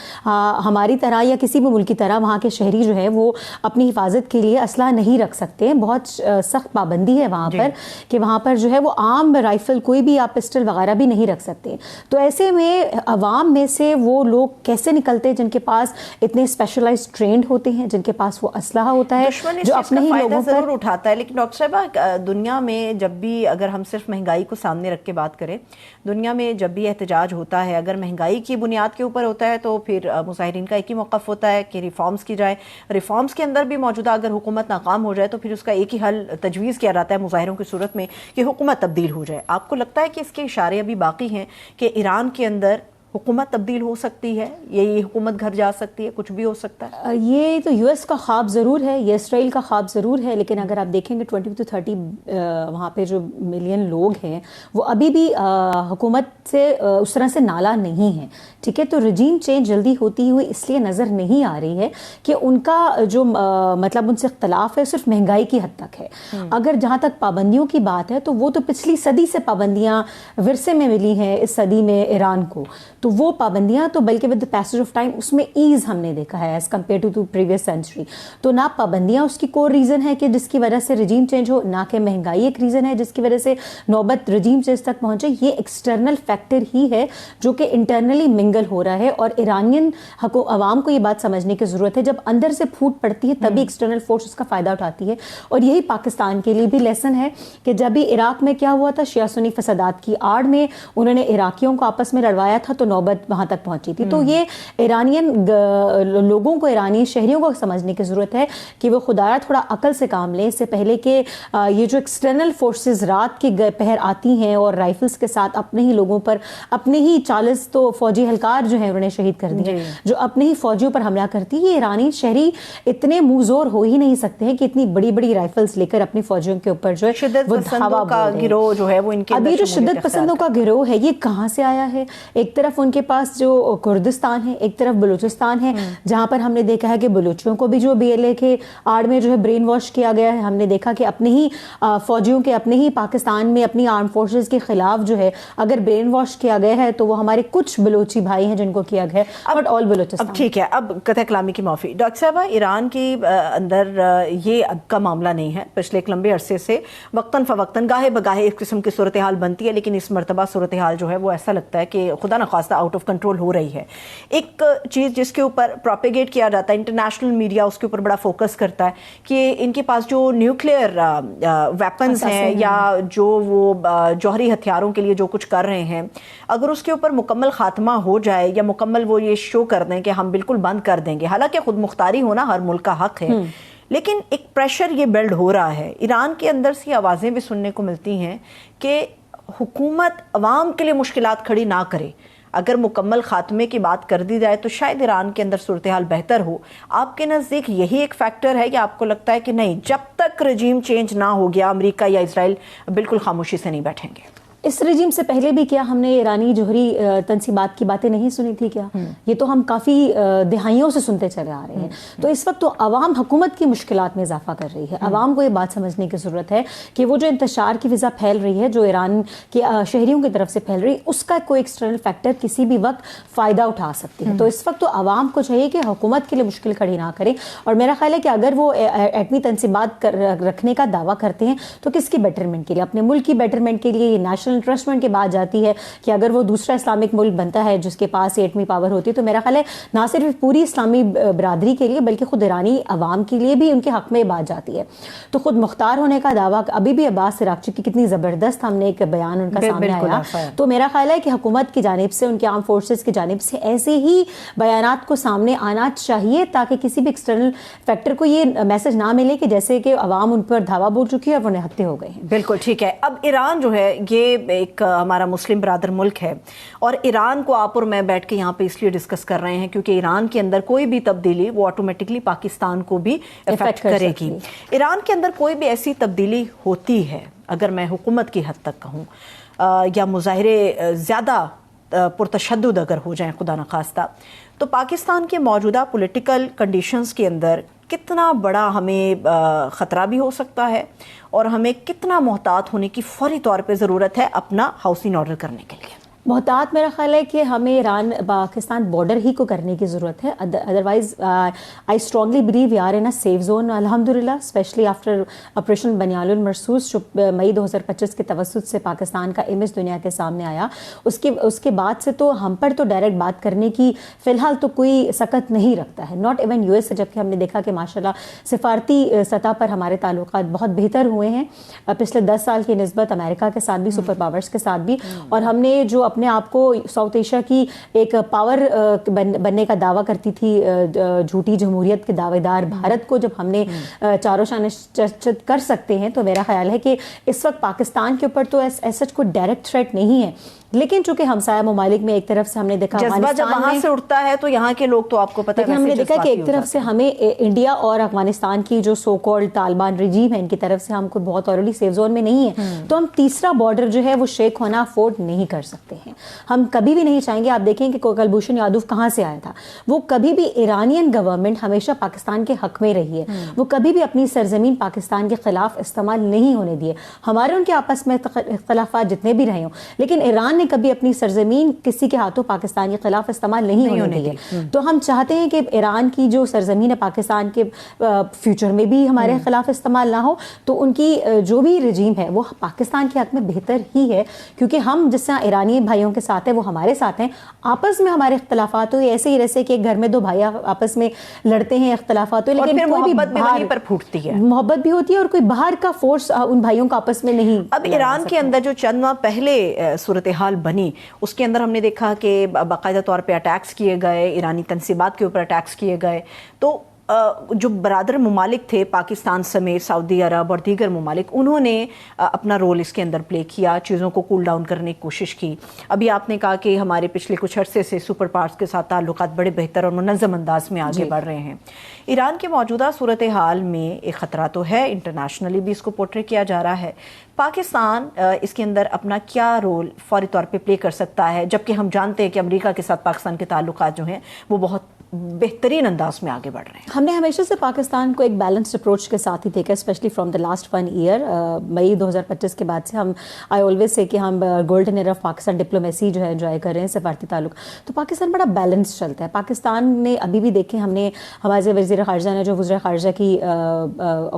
हमारी तरह या किसी भी मुल्क की तरह वहाँ के शहरी जो है वो अपनी हिफाजत के लिए असलहा नहीं रख सकते हैं। बहुत सख्त पाबंदी है वहाँ पर कि वहाँ पर जो है वो आम राइफ़ल कोई भी आप पिस्टल वगैरह भी नहीं रख सकते। तो ऐसे में अवाम में से वो लोग कैसे निकलते हैं जिनके पास इतने स्पेशलाइज्ड होते हैं, जिनके पास वो असलहा होता है, जो अपने ही लोगों पर जरूर उठाता है। लेकिन डॉक्टर साहब, दुनिया में जब भी, अगर हम सिर्फ महंगाई को सामने रख के बात करें, दुनिया में जब भी एहतजाज होता है अगर महंगाई की बुनियाद के ऊपर होता है तो फिर मुजाहिरीन का एक ही मौक़िफ़ होता है कि रिफॉर्म्स की जाए। रिफॉर्म्स के अंदर भी मौजूदा अगर हुकूमत नाकाम हो जाए तो फिर उसका एक ही हल तजवीज़ किया जाता है मुजाहिरों की सूरत में कि हुकूमत तब्दील हो जाए। आपको लगता है कि इसके इशारे अभी बाकी हैं कि ईरान के अंदर हुकूमत तब्दील हो सकती है, ये हुकूमत घर जा सकती है, कुछ भी हो सकता है? ये तो यूएस का ख्वाब ज़रूर है, ये इसराइल का ख्वाब ज़रूर है, लेकिन अगर आप देखेंगे 20 to 30 वहाँ पे जो मिलियन लोग हैं वो अभी भी हुकूमत से उस तरह से नाला नहीं है। ठीक है, तो रजीम चेंज जल्दी होती हुई इसलिए नज़र नहीं आ रही है कि उनका जो मतलब उनसे इख्तलाफ है सिर्फ महंगाई की हद तक है। अगर जहाँ तक पाबंदियों की बात है तो वो तो पिछली सदी से पाबंदियाँ विरसे में मिली हैं इस सदी में ईरान को, तो वो पाबंदियां तो बल्कि with the passage of time उसमें ईज हमने देखा है as compared to previous century. तो ना पाबंदियां उसकी कोर रीज़न है कि जिसकी वजह से रजीम चेंज हो, ना कि महंगाई एक रीज़न है जिसकी वजह से नौबत रजीम चेंज तक पहुंचे। ये एक्सटर्नल फैक्टर ही है जो कि इंटरनली मिंगल हो रहा है और ईरानियन अवाम को ये बात समझने की ज़रूरत है जब अंदर से फूट पड़ती है तभी एक्सटर्नल फोर्स उसका फ़ायदा उठाती है। और यही पाकिस्तान के लिए भी लेसन है कि जब भी इराक में क्या हुआ था, शिया सुन्नी फसादात की आड़ में उन्होंने इराकियों को आपस में लड़वाया था तो नौबत वहां तक पहुंची थी। तो ये ईरानियन लोगों को, ईरानी शहरियों को समझने की जरूरत है कि वो खुदारा थोड़ा अकल से काम लें इससे पहले कि ये जो एक्सटर्नल फोर्सेस रात के पहर आती हैं और राइफल्स के साथ अपने ही लोगों पर, अपने ही 40 तो फौजी हलकार जो है उन्हें शहीद कर दिए, जो अपने ही फौजियों पर हमला करती है। ये ईरानी शहरी इतने मुंहजोर हो ही नहीं सकते हैं कि इतनी बड़ी बड़ी राइफल्स लेकर अपनी फौजियों के ऊपर जो है वो धावा का गिरोह जो है वो इनके अभी जो शिद्दत पसंदों का गिरोह है ये कहाँ से आया है? एक तरफ طرف ان کے پاس جو کردستان ہے، ایک طرف بلوچستان ہے، جہاں پر ہم نے دیکھا ہے کہ بلوچوں کو بھی جو BLA کے آڑ میں جو ہے برین واش کیا گیا ہے. ہم نے دیکھا کہ اپنے ہی فوجیوں کے، اپنے ہی پاکستان میں اپنی آرم فورسز کے خلاف جو ہے اگر برین واش کیا گیا ہے تو وہ ہمارے کچھ بلوچی بھائی ہیں جن کو کیا گیا ہے، بٹ آل بلوچستان. اب ٹھیک ہے، اب قطع کلامی کی معافی. ڈاکٹر صاحبہ، ایران کی اندر یہ اب کا معاملہ نہیں ہے، پچھلے ایک لمبے عرصے سے وقتاً فوقتاً گاہے بگاہے اس قسم کی صورتحال بنتی ہے، لیکن اس مرتبہ صورتحال جو ہے وہ ایسا لگتا ہے کہ خدا نخواستہ آؤٹ آف کنٹرول ہو رہی ہے. ایک چیز جس کے اوپر پروپیگیٹ کیا جاتا ہے، انٹرنیشنل میڈیا اس کے اوپر بڑا فوکس کرتا ہے کہ ان کے پاس جو نیوکلیئر ویپنز ہیں یا جو وہ جوہری ہتھیاروں کے لیے جو کچھ کر رہے ہیں، اگر اس کے اوپر مکمل خاتمہ ہو جائے یا مکمل وہ یہ شو کر دیں کہ ہم بالکل بند کر دیں گے، حالانکہ خود مختاری ہونا ہر ملک کا حق ہے، لیکن ایک پریشر یہ بلڈ ہو رہا ہے. ایران کے اندر سے آوازیں بھی سننے کو ملتی ہیں کہ حکومت عوام کے لیے مشکلات کھڑی نہ کرے، اگر مکمل خاتمے کی بات کر دی جائے تو شاید ایران کے اندر صورتحال بہتر ہو. آپ کے نزدیک یہی ایک فیکٹر ہے یا آپ کو لگتا ہے کہ نہیں، جب تک رجیم چینج نہ ہو گیا امریکہ یا اسرائیل بالکل خاموشی سے نہیں بیٹھیں گے؟ اس رجیم سے پہلے بھی کیا ہم نے ایرانی جوہری تنصیبات کی باتیں نہیں سنی تھی کیا؟ یہ تو ہم کافی دہائیوں سے سنتے چلے آ رہے ہیں. تو اس وقت تو عوام حکومت کی مشکلات میں اضافہ کر رہی ہے. عوام کو یہ بات سمجھنے کی ضرورت ہے کہ وہ جو انتشار کی فضا پھیل رہی ہے، جو ایران کے شہریوں کی طرف سے پھیل رہی ہے، اس کا کوئی ایکسٹرنل فیکٹر کسی بھی وقت فائدہ اٹھا سکتی ہے. تو اس وقت تو عوام کو چاہیے کہ حکومت کے لیے مشکل کھڑی نہ کرے. اور میرا خیال ہے کہ اگر وہ ایٹمی تنصیبات رکھنے کا دعویٰ کرتے ہیں تو کس کی بیٹرمنٹ کے لیے؟ اپنے ملک کی بیٹرمنٹ کے لیے. یہ نیشنل انٹرسٹمنٹ کے بعد جاتی ہے کہ اگر وہ دوسرا اسلامک ملک بنتا ہے جس کے پاس ایٹمی پاور ہوتی ہے، تو میرا خیال ہے نہ صرف پوری اسلامی برادری کے لیے بلکہ خود ایرانی عوام کے لیے بھی ان کے حق میں بات جاتی ہے. تو خود مختار ہونے کا دعویٰ ابھی بھی عباس سراغچی کی کتنی زبردست ہم نے ایک بیان ان کا سامنے آیا. تو میرا خیال ہے کہ حکومت کی جانب سے، ان کے آرم فورسز کی جانب سے ایسے ہی بیانات کو سامنے آنا چاہیے تاکہ کسی بھی ایکسٹرنل فیکٹر کو یہ میسج نہ ملے کہ جیسے کہ عوام ان پر دھاوا بول چکی ہے اور وہ نہتے ہو گئے ہیں. بالکل ٹھیک ہے. اب ایران جو ہے یہ ایک ہمارا مسلم برادر ملک ہے، اور ایران کو آپ اور میں بیٹھ کے یہاں پہ اس لیے ڈسکس کر رہے ہیں کیونکہ ایران کے اندر کوئی بھی تبدیلی وہ آٹومیٹکلی پاکستان کو بھی افیکٹ کرے گی. ایران کے اندر کوئی بھی ایسی تبدیلی ہوتی ہے، اگر میں حکومت کی حد تک کہوں، یا مظاہرے زیادہ پرتشدد اگر ہو جائیں خدا نخواستہ، تو پاکستان کے موجودہ پولیٹیکل کنڈیشنز کے اندر کتنا بڑا ہمیں خطرہ بھی ہو سکتا ہے اور ہمیں کتنا محتاط ہونے کی فوری طور پہ ضرورت ہے اپنا ہاؤسنگ آرڈر کرنے کے لیے؟ محتاط میرا خیال ہے کہ ہمیں ایران پاکستان بارڈر ہی کو کرنے کی ضرورت ہے. Otherwise I strongly believe we are in a safe zone الحمدللہ، اسپیشلی آفٹر آپریشن بنیال المرصوص جو مئی 2025 کے توسط سے پاکستان کا امیج دنیا کے سامنے آیا. اس کے بعد سے تو ہم پر تو ڈائریکٹ بات کرنے کی فی الحال تو کوئی سکت نہیں رکھتا ہے، ناٹ ایون US سے، جبکہ ہم نے دیکھا کہ ماشاءاللہ سفارتی سطح پر ہمارے تعلقات بہت بہتر ہوئے ہیں پچھلے 10 سال کی نسبت، امریکہ کے ساتھ بھی، سپر پاورز کے ساتھ بھی. اور ہم نے جو اپنے آپ کو ساؤتھ ایشیا کی ایک پاور بننے کا دعویٰ کرتی تھی، جھوٹی جمہوریت کے دعوے دار بھارت کو جب ہم نے چاروں شانے چرچت کر سکتے ہیں، تو میرا خیال ہے کہ اس وقت پاکستان کے اوپر تو ایسا کوئی ڈائریکٹ تھریٹ نہیں ہے. لیکن چونکہ ہمسایہ ممالک میں ایک طرف سے ہم نے دیکھا جذبہ جب وہاں سے اٹھتا ہے تو یہاں کے لوگ تو آپ کو پتہ ہے، ہم نے دیکھا کہ ایک طرف سے ہمیں انڈیا اور افغانستان کی جو سو کالڈ طالبان رجیم ہے ان کی طرف سے ہم کو بہت اورلی سیف زون میں نہیں ہے، تو ہم تیسرا بارڈر جو ہے وہ شیک ہونا افورڈ نہیں کر سکتے ہیں. ہم کبھی بھی نہیں چاہیں گے. آپ دیکھیں کہ کلبھوشن یادو کہاں سے آیا تھا، وہ کبھی بھی ایرانین گورنمنٹ ہمیشہ پاکستان کے حق میں رہی ہے، وہ کبھی بھی اپنی سرزمین پاکستان کے خلاف استعمال نہیں ہونے دیے. ہمارے ان کے آپس میں اختلافات جتنے بھی رہے ہوں، لیکن ایران نے کبھی اپنی سرزمین کسی کے ہاتھوں پاکستان کے خلاف استعمال نہیں ہونے دی. تو ہم چاہتے ہیں کہ ایران کی جو سرزمین ہے پاکستان کے فیوچر میں بھی ہمارے خلاف استعمال نہ ہو. تو ان کی جو بھی رجیم ہے وہ پاکستان کے حق میں بہتر ہی ہے، کیونکہ ہم جس طرح ایرانی بھائیوں کے ساتھ ہیں وہ ہمارے ساتھ ہیں. آپس میں ہمارے اختلافات ہوئے ایسے ہی جیسے کہ ایک گھر میں دو بھائی آپس میں لڑتے ہیں، اختلافات ہوئے، لیکن محبت بھی وہیں پر پھوٹتی ہے، محبت بھی ہوتی ہے اور کوئی باہر کا فورس ان بھائیوں کا آپس میں نہیں. اب ایران کے اندر جو چند ماہ پہلے صورتحال بنی اس کے اندر ہم نے دیکھا کہ باقاعدہ طور پہ اٹیکس کیے گئے، ایرانی تنصیبات کے اوپر اٹیکس کیے گئے. تو جو برادر ممالک تھے پاکستان سمیت سعودی عرب اور دیگر ممالک، انہوں نے اپنا رول اس کے اندر پلے کیا، چیزوں کو کول ڈاؤن کرنے کی کوشش کی. ابھی آپ نے کہا کہ ہمارے پچھلے کچھ عرصے سے سپر پاورز کے ساتھ تعلقات بڑے بہتر اور منظم انداز میں آگے بڑھ رہے ہیں. ایران کے موجودہ صورتحال میں ایک خطرہ تو ہے، انٹرنیشنلی بھی اس کو پورٹری کیا جا رہا ہے. پاکستان اس کے اندر اپنا کیا رول فوری طور پہ پلے کر سکتا ہے، جبکہ ہم جانتے ہیں کہ امریکہ کے ساتھ پاکستان کے تعلقات جو ہیں وہ بہت بہترین انداز میں آگے بڑھ رہے ہیں؟ ہم نے ہمیشہ سے پاکستان کو ایک بیلنسڈ اپروچ کے ساتھ ہی دیکھا، specially from the last 1 year. مئی 2025 کے بعد سے ہم آئی آلویز سے کہ ہم golden year of Pakistan diplomacy جو ہے انجوائے کر رہے ہیں، سفارتی تعلق. تو پاکستان بڑا بیلنس چلتا ہے. پاکستان نے ابھی بھی دیکھیں، ہم نے ہمارے وزیر خارجہ نے جو وزیر خارجہ کی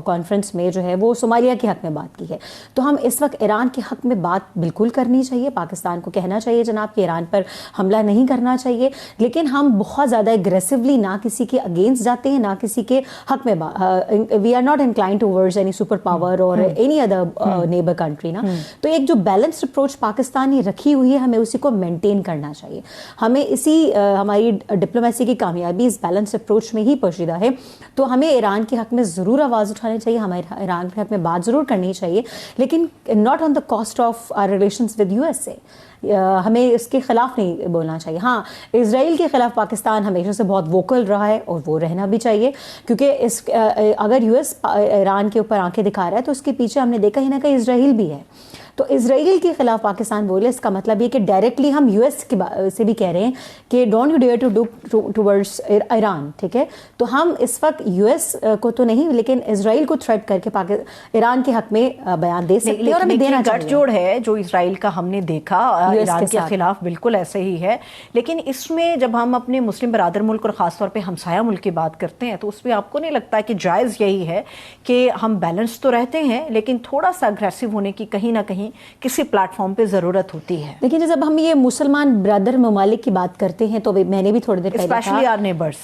کانفرنس میں جو ہے وہ صومالیہ کے حق میں بات کی ہے. تو ہم اس وقت ایران کے حق میں بات بالکل کرنی چاہیے. پاکستان کو کہنا چاہیے جناب کہ ایران پر حملہ نہیں کرنا چاہیے، لیکن ہم بہت زیادہ اگریسولی نہ کسی کے اگینسٹ جاتے ہیں، نہ کسی کے حق میں. We are not inclined towards any superpower اور اینی ادر نیبر کنٹری نا. تو ایک جو بیلنسڈ اپروچ پاکستان نے رکھی ہوئی ہے، ہمیں اسی کو مینٹین کرنا چاہیے. ہمیں اسی ہماری ڈپلومیسی کی کامیابی اس بیلنسڈ اپروچ میں ہی پوشیدہ ہے. تو ہمیں ایران کے حق میں ضرور آواز اٹھانی چاہیے، ہمیں ایران کے حق میں بات ضرور کرنی چاہیے، لیکن not on the cost of our relations with USA. ہمیں اس کے خلاف نہیں بولنا چاہیے. ہاں، اسرائیل کے خلاف پاکستان ہمیشہ سے بہت ووکل رہا ہے اور وہ رہنا بھی چاہیے، کیونکہ اگر US ایران کے اوپر آنکھیں دکھا رہا ہے تو اس کے پیچھے ہم نے دیکھا ہی نہ کہ اسرائیل بھی ہے. تو اسرائیل کے خلاف پاکستان بولے، اس کا مطلب یہ کہ ڈائریکٹلی ہم US سے بھی کہہ رہے ہیں کہ don't you dare to do towards Iran. ٹھیک ہے، تو ہم اس وقت US کو تو نہیں لیکن اسرائیل کو تھریٹ کر کے ایران کے حق میں بیان دے سکتے ہیں، اور ہمیں دینا چاہیے. گٹھ جوڑ ہے جو اسرائیل کا ہم نے دیکھا ایران کے خلاف، بالکل ایسے ہی ہے. لیکن اس میں جب ہم اپنے مسلم برادر ملک اور خاص طور پہ ہمسایہ ملک کی بات کرتے ہیں تو اس میں آپ کو نہیں لگتا کہ جائز یہی ہے کہ ہم بیلنس تو رہتے ہیں لیکن تھوڑا سا اگریسو ہونے کی کہیں نہ کہیں کسی پلیٹ فارم پہ ضرورت ہوتی ہے؟ دیکھیں، جب ہم یہ مسلمان برادر ممالک کی بات کرتے ہیں تو میں نے بھی تھوڑی دیر پہلے اسپیشلی آور نیبرز،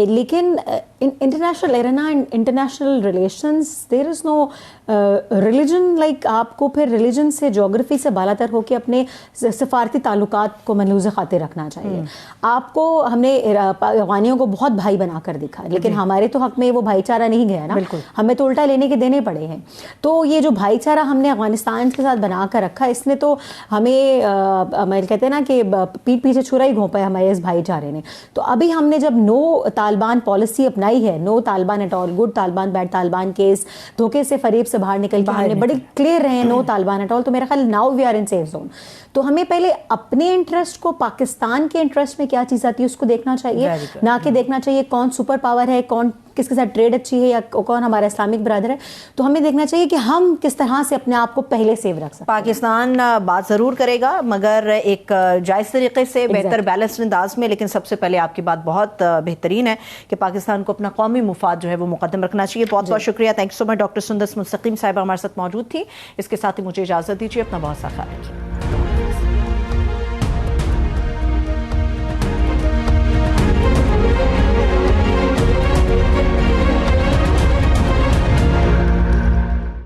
لیکن international arena and international relations there is no religion. Like آپ کو پھر ریلیجن سے، جغرافی سے بالا تر ہو کے اپنے سفارتی تعلقات کو ملحوظ خاطر رکھنا چاہیے. آپ کو ہم نے افغانیوں کو بہت بھائی بنا کر دکھا، لیکن ہمارے تو حق میں وہ بھائی چارہ نہیں گیا نا، ہمیں تو الٹا لینے کے دینے پڑے ہیں. تو یہ جو بھائی چارہ ہم نے افغانستان کے ساتھ بنا کر رکھا، اس نے تو ہمیں کہتے ہیں نا کہ پیٹ پیچھے چھرا ہی گھونپا ہے ہمارے اس بھائی چارے نے. تو ابھی ہم نے جب نو طالبان پالیسی اپنائی ہے، no Taliban at all, good Taliban bad Taliban case, دھوکے سے فریب سے باہر نکل کے ہم نے بڑے کلیئر رہے نو طالبان ایٹ آل. تو میرا خیال now we are in safe zone. تو ہمیں پہلے اپنے انٹرسٹ کو، پاکستان کے انٹرسٹ میں کیا چیز آتی ہے اس کو دیکھنا چاہیے، نہ کہ دیکھنا چاہیے کون سپر پاور ہے، کون کس کے ساتھ ٹریڈ اچھی ہے، یا کون ہمارا اسلامک برادر ہے. تو ہمیں دیکھنا چاہیے کہ ہم کس طرح سے اپنے آپ کو پہلے سیو رکھ سکتے ہیں. پاکستان بات ضرور کرے گا مگر ایک جائز طریقے سے، بہتر بیلنس انداز میں. لیکن سب سے پہلے آپ کی بات بہت بہترین ہے کہ پاکستان کو اپنا قومی مفاد جو ہے وہ مقدم رکھنا چاہیے. بہت بہت شکریہ. Thank you so much. Doctor سندس مستقیم صاحبہ ہمارے ساتھ موجود تھی. اس کے ساتھ ہی مجھے اجازت دیجیے. اپنا بہت سا خیال رکھیے.